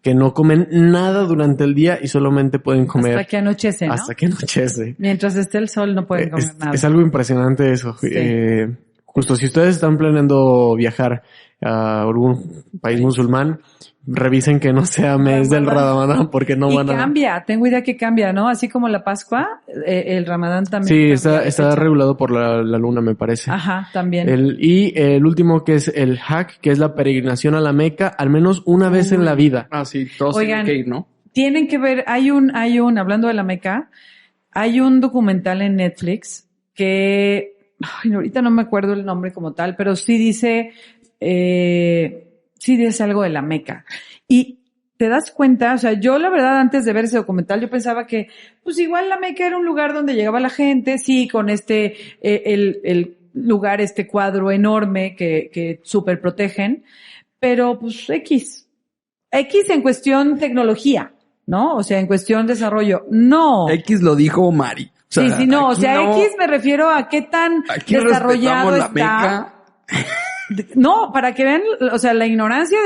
que no comen nada durante el día y solamente pueden comer hasta que anochece, ¿no? Hasta que anochece. Mientras esté el sol no pueden comer nada. Es algo impresionante eso. Sí. Justo si ustedes están planeando viajar a algún país musulmán, revisen que no sea mes del Ramadán porque no van a... Y cambia, tengo idea que cambia, ¿no? Así como la Pascua, el Ramadán también. Sí, está regulado por la luna, me parece. Ajá, también. El último que es el Hajj, que es la peregrinación a la Meca, al menos una vez en la vida. Ah, sí, todos tienen que ir, ¿no? Tienen que ver, hay un, hablando de la Meca, hay un documental en Netflix que, ahorita no me acuerdo el nombre como tal, pero sí dice algo de la Meca. Y te das cuenta, o sea, yo la verdad antes de ver ese documental yo pensaba que pues igual la Meca era un lugar donde llegaba la gente, sí, con el lugar, cuadro enorme que súper protegen, pero pues X en cuestión tecnología, ¿no? O sea, en cuestión desarrollo, no. X lo dijo Mari. O sea, sí, no, o sea, no, X me refiero a qué tan desarrollado la está. Meca. No, para que vean, o sea, la ignorancia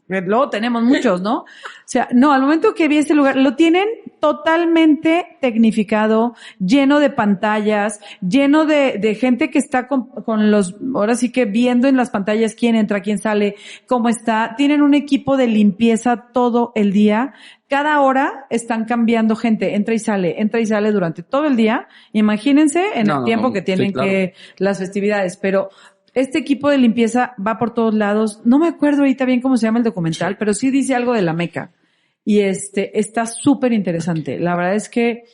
luego tenemos muchos, ¿no? O sea, no, al momento que vi este lugar, lo tienen totalmente tecnificado, lleno de pantallas, lleno de gente que está ahora sí que viendo en las pantallas quién entra, quién sale, cómo está. Tienen un equipo de limpieza todo el día. Cada hora están cambiando gente, entra y sale durante todo el día. Imagínense en el tiempo que tienen las festividades, pero este equipo de limpieza va por todos lados. No me acuerdo ahorita bien cómo se llama el documental, pero sí dice algo de la Meca. Y está súper interesante. La verdad es que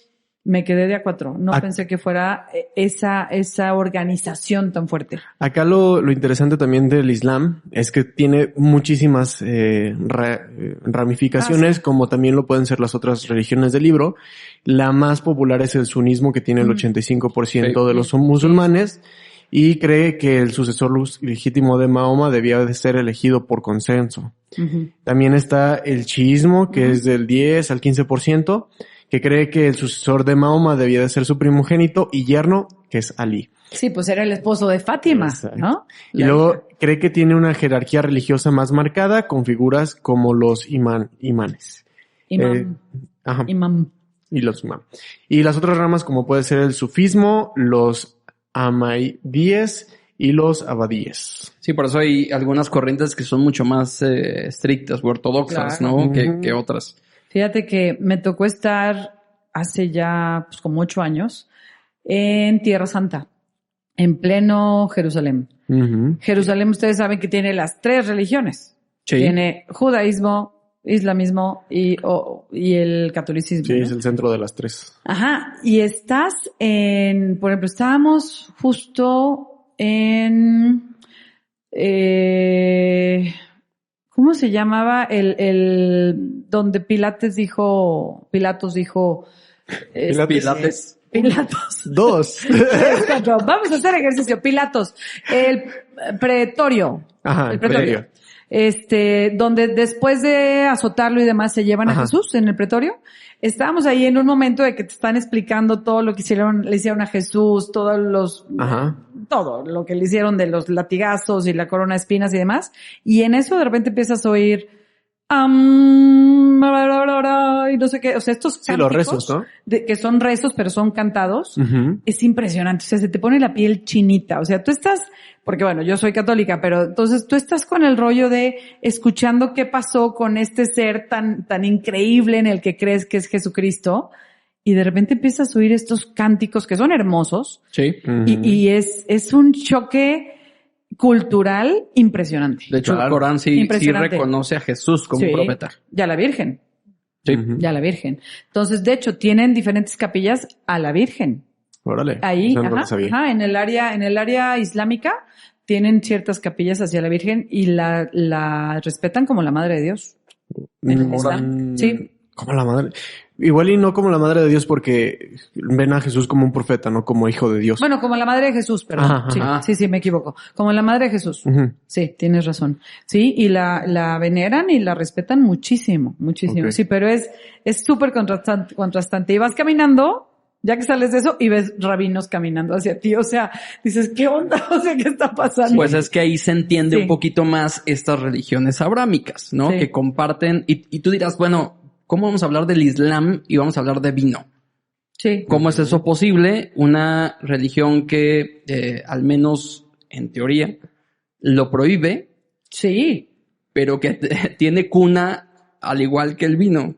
me quedé de a 4. No pensé que fuera esa organización tan fuerte. Acá lo interesante también del Islam es que tiene muchísimas ramificaciones, como también lo pueden ser las otras religiones del libro. La más popular es el sunismo, que tiene el 85% de los musulmanes. Y cree que el sucesor legítimo de Mahoma debía de ser elegido por consenso. Uh-huh. También está el chiismo, que es del 10 al 15%, que cree que el sucesor de Mahoma debía de ser su primogénito y yerno, que es Ali. Sí, pues era el esposo de Fátima, ¿no? Y luego cree que tiene una jerarquía religiosa más marcada con figuras como los imanes. Imam. Ajá. Imam. Y los imam. Y las otras ramas como puede ser el sufismo, los ahmadíes y los abadíes. Sí, por eso hay algunas corrientes que son mucho más estrictas o ortodoxas, Claro. ¿no? Que otras. Fíjate que me tocó estar hace ya pues, como 8 años en Tierra Santa, en pleno Jerusalén. Jerusalén, ustedes saben que tiene las 3 religiones. Sí. Tiene judaísmo, islamismo y el catolicismo. Sí, ¿no? es el centro de las 3. Ajá. Y estás por ejemplo, estábamos justo en, ¿cómo se llamaba? Donde Pilatos dijo, Pilates. Pilatos. 2. Vamos a hacer ejercicio. Pilatos. El pretorio. Ajá, El pretorio. Donde después de azotarlo y demás se llevan Ajá. a Jesús en el pretorio. Estábamos ahí en un momento de que te están explicando todo lo que le hicieron a Jesús, Ajá. todo lo que le hicieron de los latigazos y la corona de espinas y demás. Y en eso de repente empiezas a oír, y no sé qué, o sea, estos Sí, los cánticos rezos, ¿no? que son rezos, pero son cantados. Ujú. Es impresionante, o sea, se te pone la piel chinita, o sea, tú estás, porque bueno, yo soy católica, pero entonces tú estás con el rollo de escuchando qué pasó con este ser tan increíble en el que crees que es Jesucristo, y de repente empiezas a oír estos cánticos que son hermosos, Sí. y es un choque cultural impresionante. De hecho, el Claro. Corán sí Impresionante. reconoce a Jesús como Sí, un profeta. y a la Virgen, Sí. Ujú. y a la Virgen. Entonces, de hecho, tienen diferentes capillas a la Virgen. Órale. Ahí, Eso no lo ajá, sabía. ajá, en el área islámica tienen ciertas capillas hacia la Virgen y la respetan como la Madre de Dios. En el Islam. Sí. Como la madre. Igual y no como la madre de Dios porque ven a Jesús como un profeta, no como hijo de Dios. Bueno, como la Madre de Jesús, perdón. Ajá, ajá. Sí, me equivoco. Como la Madre de Jesús. Ujú. Sí, tienes razón. Sí, y la veneran y la respetan muchísimo, muchísimo. Ok. Sí, pero es súper contrastante. Y vas caminando, ya que sales de eso, y ves rabinos caminando hacia ti. O sea, dices, ¿qué onda? O sea, ¿qué está pasando? Pues es que ahí se entiende Sí. un poquito más estas religiones abrámicas, ¿no? Sí. Que comparten, y tú dirás, bueno, ¿cómo vamos a hablar del Islam y vamos a hablar de vino? Sí. ¿Cómo es eso posible? Una religión que, al menos en teoría, lo prohíbe, Sí. pero que tiene cuna al igual que el vino.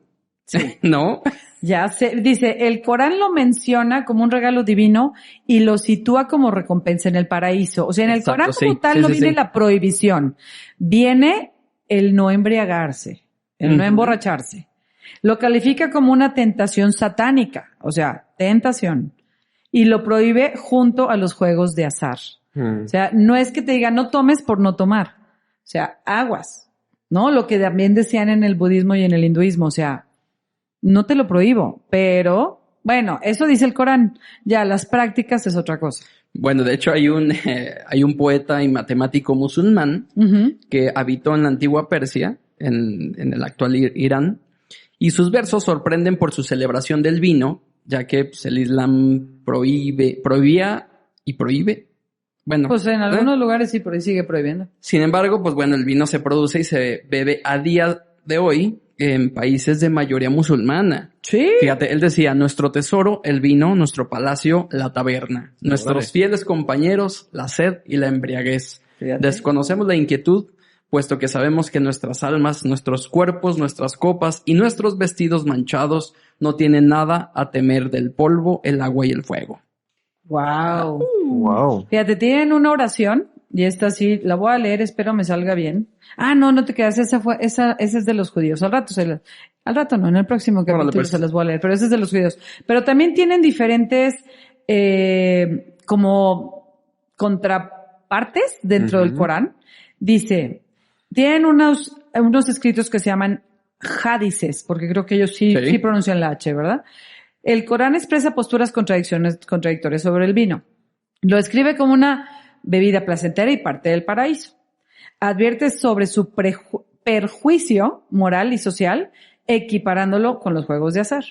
¿No? Ya sé, dice, el Corán lo menciona como un regalo divino y lo sitúa como recompensa en el paraíso. O sea, en el Exacto, Corán como sí, tal sí, no sí, viene sí. la prohibición. Viene el no embriagarse, el no Ujú. emborracharse. Lo califica como una tentación satánica, o sea, tentación. Y lo prohíbe junto a los juegos de azar. O sea, no es que te diga no tomes por no tomar. O sea, aguas, ¿no? Lo que también decían en el budismo y en el hinduismo. O sea, no te lo prohíbo, pero bueno, eso dice el Corán. Ya las prácticas es otra cosa. Bueno, de hecho hay un poeta y matemático musulmán Ujú. que habitó en la antigua Persia, en el actual Irán, y sus versos sorprenden por su celebración del vino, ya que pues, el Islam prohibía y prohíbe. Bueno, Pues en algunos lugares sí, pero ahí sigue prohibiendo. sin embargo, pues bueno, el vino se produce y se bebe a día de hoy en países de mayoría musulmana. Sí. Fíjate, él decía, nuestro tesoro, el vino, nuestro palacio, la taberna, nuestros Órale. fieles compañeros, la sed y la embriaguez. Fíjate. Desconocemos la inquietud, puesto que sabemos que nuestras almas, nuestros cuerpos, nuestras copas y nuestros vestidos manchados no tienen nada a temer del polvo, el agua y el fuego. Wow. Wow. Fíjate, tienen una oración, y esta sí, la voy a leer, espero me salga bien. Ah, no te quedas, esa es de los judíos. Al rato no, en el próximo Órale, capítulo pues. se las voy a leer, pero esa es de los judíos. Pero también tienen diferentes, como contrapartes dentro del Ujú. Corán. Dice, tienen unos escritos que se llaman hadices, porque creo que ellos sí pronuncian la H, ¿verdad? El Corán expresa posturas contradictorias sobre el vino. Lo describe como una bebida placentera y parte del paraíso. Advierte sobre su perjuicio moral y social, equiparándolo con los juegos de azar.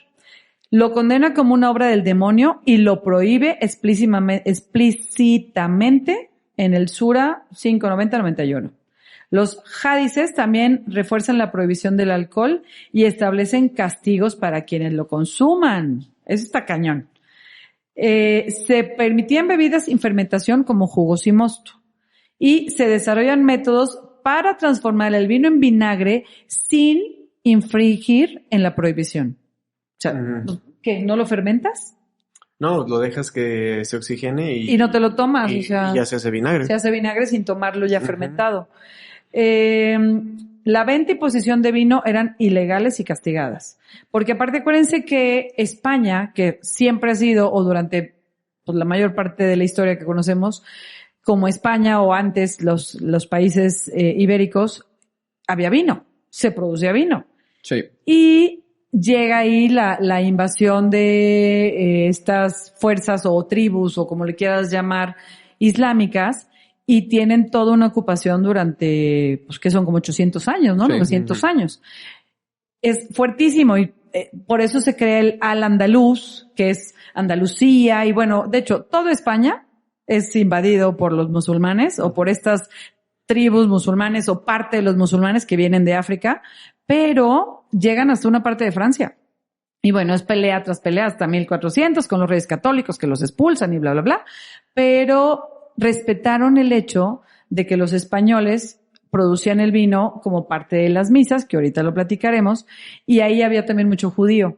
Lo condena como una obra del demonio y lo prohíbe explícitamente en el Sura 590-91. Los hadices también refuerzan la prohibición del alcohol y establecen castigos para quienes lo consuman. Eso está cañón. Se permitían bebidas sin fermentación como jugos y mosto. Y se desarrollan métodos para transformar el vino en vinagre sin infringir en la prohibición. O sea, ¿qué? ¿No lo fermentas? No, lo dejas que se oxigene y no te lo tomas, o sea, ya se hace vinagre. Se hace vinagre sin tomarlo ya fermentado. La venta y posesión de vino eran ilegales y castigadas. Porque aparte acuérdense que España, que siempre ha sido, o durante pues, la mayor parte de la historia que conocemos, como España o antes los países ibéricos, había vino, se producía vino. Sí. Y llega ahí la invasión de estas fuerzas o tribus o como le quieras llamar, islámicas, y tienen toda una ocupación durante, pues que son como 800 años, ¿no? Sí. 900 años. Es fuertísimo y por eso se crea el Al-Andalus, que es Andalucía, y bueno, de hecho, toda España es invadido por los musulmanes o por estas tribus musulmanes o parte de los musulmanes que vienen de África, pero llegan hasta una parte de Francia. Y bueno, es pelea tras pelea hasta 1400 con los reyes católicos que los expulsan y bla, bla, bla. Pero respetaron el hecho de que los españoles producían el vino como parte de las misas, que ahorita lo platicaremos, y ahí había también mucho judío.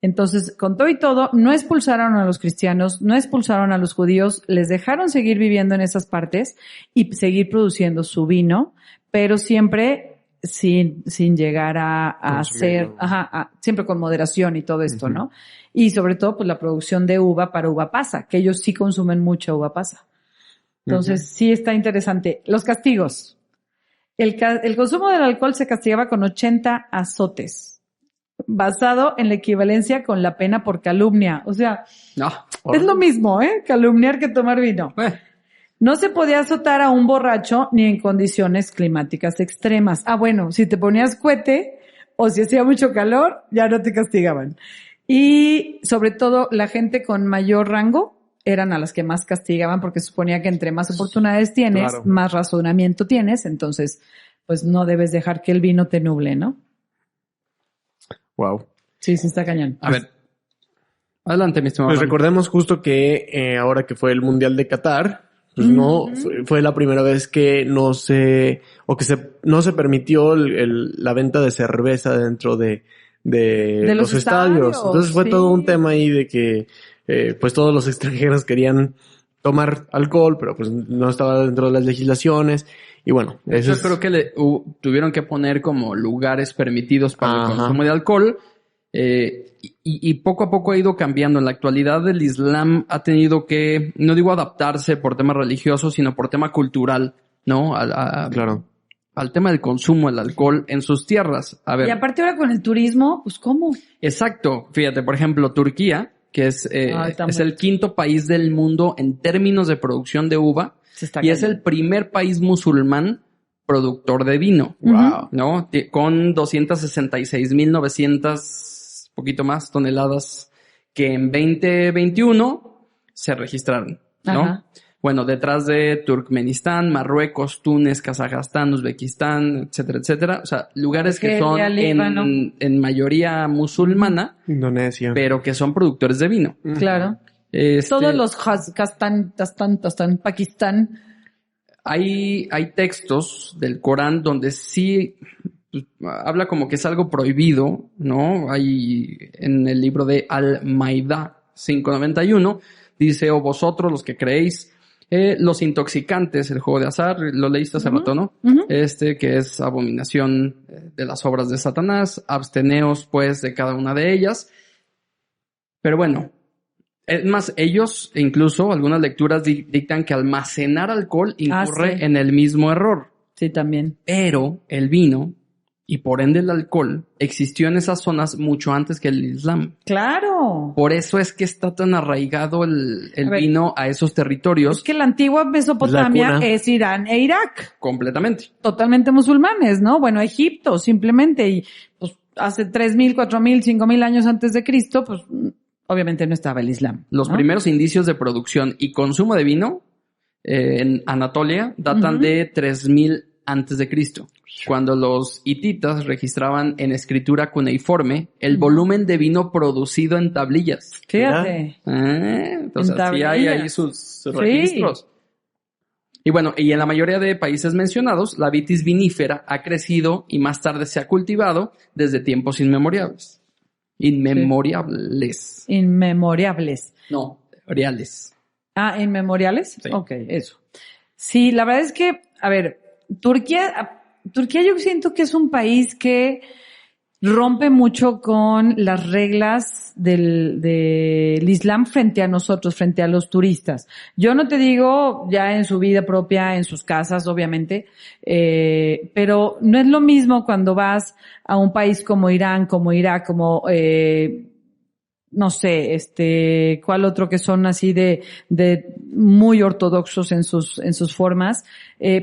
Entonces, con todo y todo, no expulsaron a los cristianos, no expulsaron a los judíos, les dejaron seguir viviendo en esas partes y seguir produciendo su vino, pero siempre sin llegar a hacer, siempre con moderación y todo esto, ¿no? Y sobre todo, pues la producción de uva para uva pasa, que ellos sí consumen mucha uva pasa. Entonces, sí está interesante. Los castigos. El consumo del alcohol se castigaba con 80 azotes, basado en la equivalencia con la pena por calumnia. O sea, es lo mismo, calumniar que tomar vino. No se podía azotar a un borracho ni en condiciones climáticas extremas. Bueno, si te ponías cohete o si hacía mucho calor, ya no te castigaban. Y sobre todo la gente con mayor rango eran a las que más castigaban porque suponía que entre más oportunidades tienes, más razonamiento tienes, entonces pues no debes dejar que el vino te nuble, ¿no? Wow. Sí, está cañón. A ver. Adelante, mi estimado. Pues recordemos justo que ahora que fue el Mundial de Qatar, pues fue la primera vez que no se permitió la venta de cerveza dentro de los estadios. Entonces fue todo un tema ahí de que pues todos los extranjeros querían tomar alcohol, pero pues no estaba dentro de las legislaciones. Y bueno, yo creo que tuvieron que poner como lugares permitidos para el consumo de alcohol. Y poco a poco ha ido cambiando. En la actualidad el Islam ha tenido que, no digo adaptarse por tema religioso, sino por tema cultural, ¿no? Al tema del consumo del alcohol en sus tierras. A ver. Y aparte ahora con el turismo, pues ¿cómo? Exacto. Fíjate, por ejemplo, Turquía, que es el quinto país del mundo en términos de producción de uva. Y es el primer país musulmán productor de vino. Wow. ¿No? Con 266,900, poquito más, toneladas que en 2021 se registraron, ¿no? Ajá. Bueno, detrás de Turkmenistán, Marruecos, Túnez, Kazajstán, Uzbekistán, etcétera, etcétera. O sea, lugares que son en mayoría musulmana. Indonesia. Pero que son productores de vino. Claro. Todos los Pakistán. Hay textos del Corán donde sí habla como que es algo prohibido, ¿no? Hay en el libro de Al-Maida 591, dice, o vosotros los que creéis, los intoxicantes, el juego de azar, lo leíste hace rato, ¿no? Que es abominación de las obras de Satanás, absteneos pues de cada una de ellas. Pero bueno, es más, ellos, incluso algunas lecturas dictan que almacenar alcohol incurre en el mismo error. Sí, también. Pero el vino, y por ende el alcohol, existió en esas zonas mucho antes que el Islam. ¡Claro! Por eso es que está tan arraigado el vino a esos territorios. Es que la antigua Mesopotamia es Irán e Irak. Completamente. Totalmente musulmanes, ¿no? Bueno, Egipto, simplemente. Y pues hace 3,000, 4,000, 5,000 años antes de Cristo, pues obviamente no estaba el Islam. Los primeros indicios de producción y consumo de vino en Anatolia datan de 3,000 a.C., cuando los hititas registraban en escritura cuneiforme el volumen de vino producido en tablillas. Fíjate. Entonces, sí hay ahí sus registros. Y bueno, y en la mayoría de países mencionados, la vitis vinífera ha crecido y más tarde se ha cultivado desde tiempos inmemoriales. Inmemoriables. No, reales. ¿inmemoriales? Sí. Ok, eso. Sí, la verdad es que, a ver, Turquía yo siento que es un país que rompe mucho con las reglas del Islam frente a nosotros, frente a los turistas. Yo no te digo ya en su vida propia, en sus casas, obviamente, pero no es lo mismo cuando vas a un país como Irán, como Irak, como no sé, ¿cuál otro que son así de muy ortodoxos en sus formas?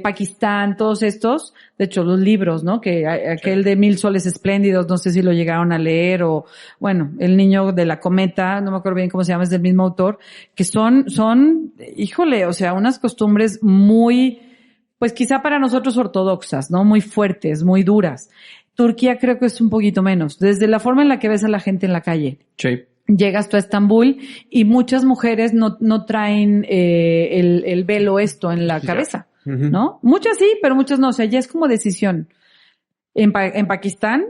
Pakistán, todos estos, de hecho, los libros, ¿no? Que aquel de 1000 soles espléndidos, no sé si lo llegaron a leer o, bueno, El niño de la cometa, no me acuerdo bien cómo se llama, es del mismo autor, que son, híjole, o sea, unas costumbres muy, pues quizá para nosotros ortodoxas, ¿no? Muy fuertes, muy duras. Turquía creo que es un poquito menos, desde la forma en la que ves a la gente en la calle. Sí. Llegas tú a Estambul y muchas mujeres no traen el velo en la cabeza, ¿no? Muchas sí, pero muchas no. O sea, ya es como decisión. En Pakistán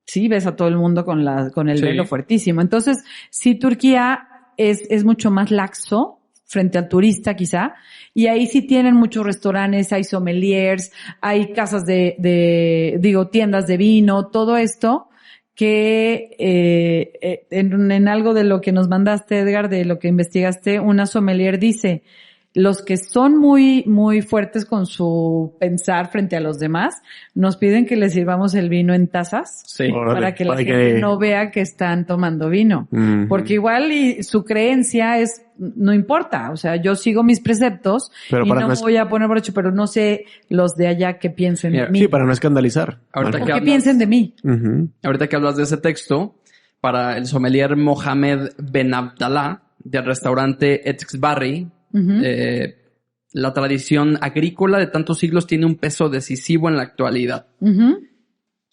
sí ves a todo el mundo con el velo fuertísimo. Entonces, sí, Turquía es mucho más laxo frente al turista quizá, y ahí sí tienen muchos restaurantes, hay sommeliers, hay casas tiendas de vino, todo esto que en algo de lo que nos mandaste, Edgar, de lo que investigaste, una sommelier dice, los que son muy, muy fuertes con su pensar frente a los demás, nos piden que les sirvamos el vino en tazas, para que la gente no vea que están tomando vino. Porque igual y su creencia no importa, o sea, yo sigo mis preceptos pero y no me voy a poner borracho, pero no sé los de allá que piensen de mí. Sí, para no escandalizar. Que piensen de mí. Ahorita que hablas de ese texto, para el sommelier Mohamed Ben Abdallah, del restaurante Etzbarri, la tradición agrícola de tantos siglos tiene un peso decisivo en la actualidad.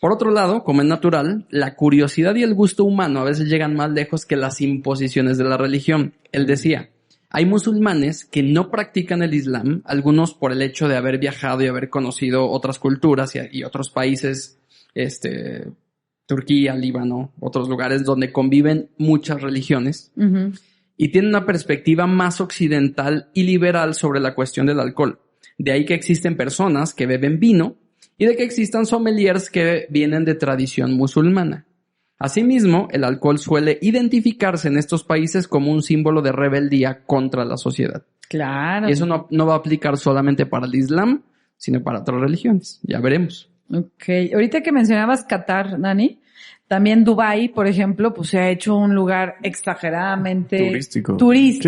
Por otro lado, como es natural, la curiosidad y el gusto humano a veces llegan más lejos que las imposiciones de la religión. Él decía, hay musulmanes que no practican el Islam, algunos por el hecho de haber viajado y haber conocido otras culturas y otros países, Turquía, Líbano, otros lugares donde conviven muchas religiones. Y tienen una perspectiva más occidental y liberal sobre la cuestión del alcohol. De ahí que existen personas que beben vino y de que existan sommeliers que vienen de tradición musulmana. Asimismo, el alcohol suele identificarse en estos países como un símbolo de rebeldía contra la sociedad. Claro. Y eso no va a aplicar solamente para el Islam, sino para otras religiones. Ya veremos. Ok. Ahorita que mencionabas Qatar, Dani, también Dubái, por ejemplo, pues se ha hecho un lugar exageradamente turístico.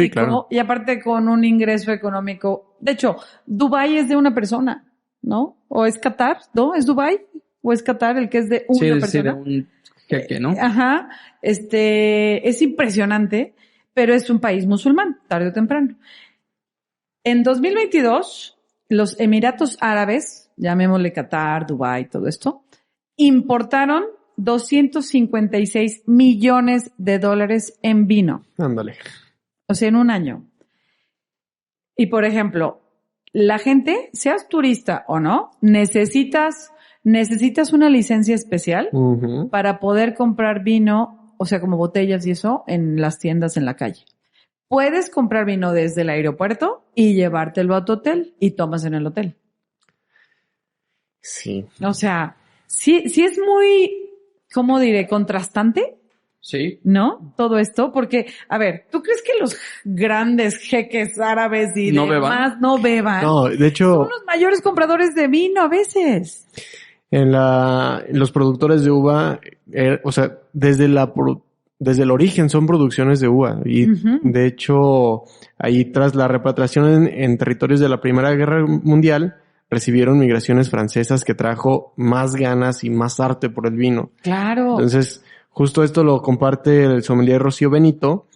Sí, claro. Y aparte con un ingreso económico. De hecho, Dubái es de una persona, ¿no? ¿O es Qatar? ¿No? ¿Es Dubái? ¿O es Qatar el que es de una persona? Sí, de un jeque, ¿no? Ajá. Es impresionante, pero es un país musulmán, tarde o temprano. En 2022, los Emiratos Árabes, llamémosle Qatar, Dubái, todo esto, importaron $256 millones en vino. Ándale. O sea, en un año. Y por ejemplo, la gente, seas turista o no, necesitas una licencia especial para poder comprar vino, o sea, como botellas y eso, en las tiendas en la calle. Puedes comprar vino desde el aeropuerto y llevártelo a tu hotel y tomas en el hotel. Sí. O sea, sí es muy, ¿cómo diré? Contrastante. Sí. ¿No? Todo esto, porque, a ver, ¿tú crees que los grandes jeques árabes y demás no beban? No, de hecho... Son los mayores compradores de vino a veces. En los productores de uva, o sea, desde el origen son producciones de uva. Y de hecho, ahí tras la repatriación en territorios de la Primera Guerra Mundial, recibieron migraciones francesas que trajo más ganas y más arte por el vino. Claro. Entonces, justo esto lo comparte el sommelier Rocío Benito,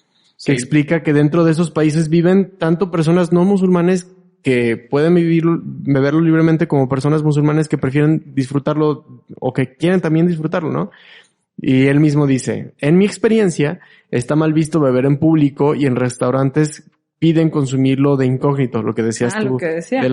que explica que dentro de esos países viven tanto personas no musulmanes que pueden beberlo libremente, como personas musulmanes que prefieren disfrutarlo o que quieren también disfrutarlo, ¿no? Y él mismo dice, en mi experiencia, está mal visto beber en público y en restaurantes piden consumirlo de incógnito, lo que decías tú, lo que decía. de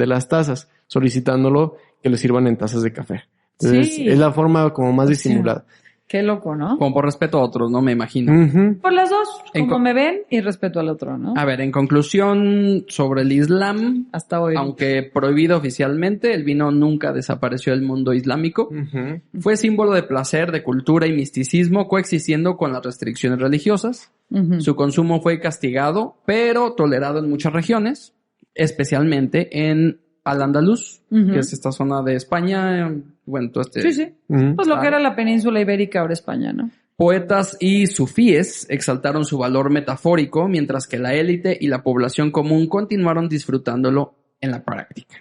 las tazas, solicitándolo que lo sirvan en tazas de café. Entonces, Sí. es la forma como más disimulada. Qué loco, ¿no? Como por respeto a otros, ¿no? Me imagino. Ujú. Por las dos, En como co- me ven y respeto al otro, ¿no? A ver, en conclusión sobre el Islam, Hasta hoy. aunque prohibido oficialmente, el vino nunca desapareció del mundo islámico. Ujú. Fue símbolo de placer, de cultura y misticismo, coexistiendo con las restricciones religiosas. Ujú. Su consumo fue castigado, pero tolerado en muchas regiones, especialmente en Al-Ándalus, Ujú. que es esta zona de España. Bueno, todo este... Sí, sí. Ujú. Pues lo que Claro. era la península ibérica, ahora España, ¿no? Poetas y sufíes exaltaron su valor metafórico, mientras que la élite y la población común continuaron disfrutándolo en la práctica,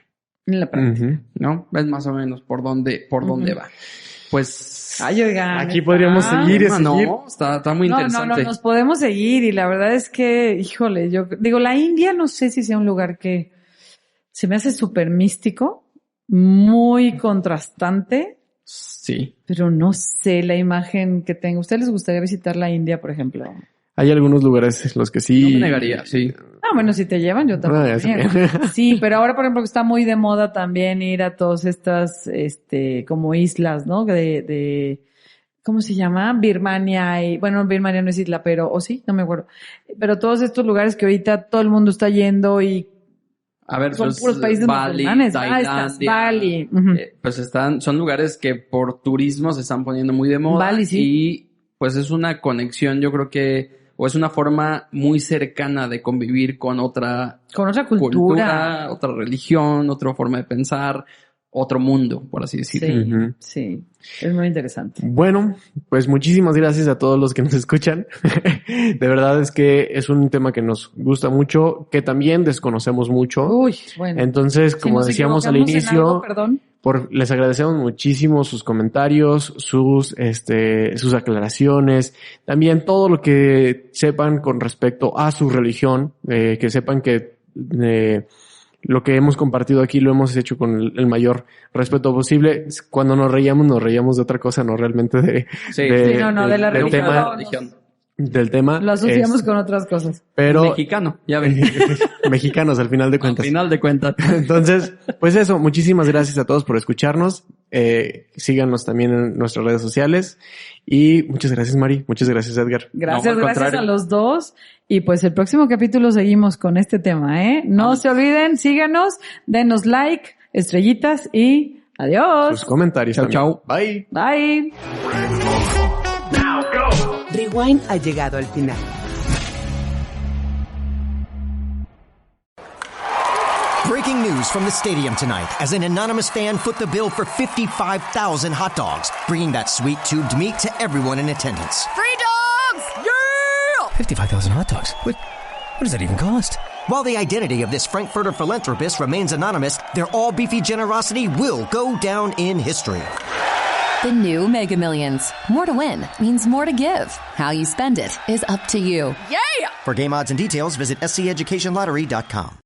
En la práctica. Ujú. ¿no? Es más o menos por dónde va. Pues... Ay, oigan. Aquí podríamos seguir y seguir. No, está muy No, interesante. nos podemos seguir y la verdad es que, híjole, yo digo, la India no sé si sea un lugar que se me hace súper místico, muy contrastante, Sí. pero no sé la imagen que tengo. ¿A ustedes les gustaría visitar la India, por ejemplo? Hay algunos lugares en los que sí. No me negaría, sí. Ah, bueno, si te llevan, yo también. Ah, ya sé. Sí, pero ahora, por ejemplo, está muy de moda también ir a todas estas, como islas, ¿no? ¿Cómo se llama? Birmania y, bueno, Birmania no es isla, pero, o sí, no me acuerdo. Pero todos estos lugares que ahorita todo el mundo está yendo y A ver, son pues, puros países Bali, musulmanes. Ah, estás, Tailandia, Bali. Ujú. pues son lugares que por turismo se están poniendo muy de moda. Bali, sí. Y pues es una conexión, yo creo que, o es una forma muy cercana de convivir con otra Con otra cultura. otra religión, otra forma de pensar, otro mundo, por así decirlo. Sí, Ujú. sí. Es muy interesante. Bueno, pues muchísimas gracias a todos los que nos escuchan. De verdad es que es un tema que nos gusta mucho, que también desconocemos mucho. Uy, bueno. Entonces, Si como nos decíamos al equivocamos en inicio, algo, perdón. les agradecemos muchísimo sus comentarios, sus aclaraciones, también todo lo que sepan con respecto a su religión, que sepan que lo que hemos compartido aquí lo hemos hecho con el mayor respeto posible. Cuando nos reíamos de otra cosa, no realmente de Sí. Sí, no, de la del religión. tema, Religión. del tema. Lo asociamos con otras cosas. pero Mexicano, ya ven. mexicanos al final de Al cuentas. final de cuentas. Entonces, pues eso, muchísimas gracias a todos por escucharnos. Síganos también en nuestras redes sociales. Y muchas gracias, Mari. Muchas gracias, Edgar. Gracias, No, al gracias contrario. a los dos. Y pues el próximo capítulo seguimos con este tema, ¿eh? No se olviden, síganos, denos like, estrellitas y adiós. Sus comentarios. Chau, también. chau. Bye. Bye. Rewind ha llegado al final. Breaking news from the stadium tonight as an anonymous fan foot the bill for 55,000 hot dogs, bringing that sweet tubed meat to everyone in attendance. Free dogs! Yeah! 55,000 hot dogs? What does that even cost? While the identity of this Frankfurter philanthropist remains anonymous, their all-beefy generosity will go down in history. The new Mega Millions. More to win means more to give. How you spend it is up to you. Yeah! For game odds and details, visit sceducationlottery.com.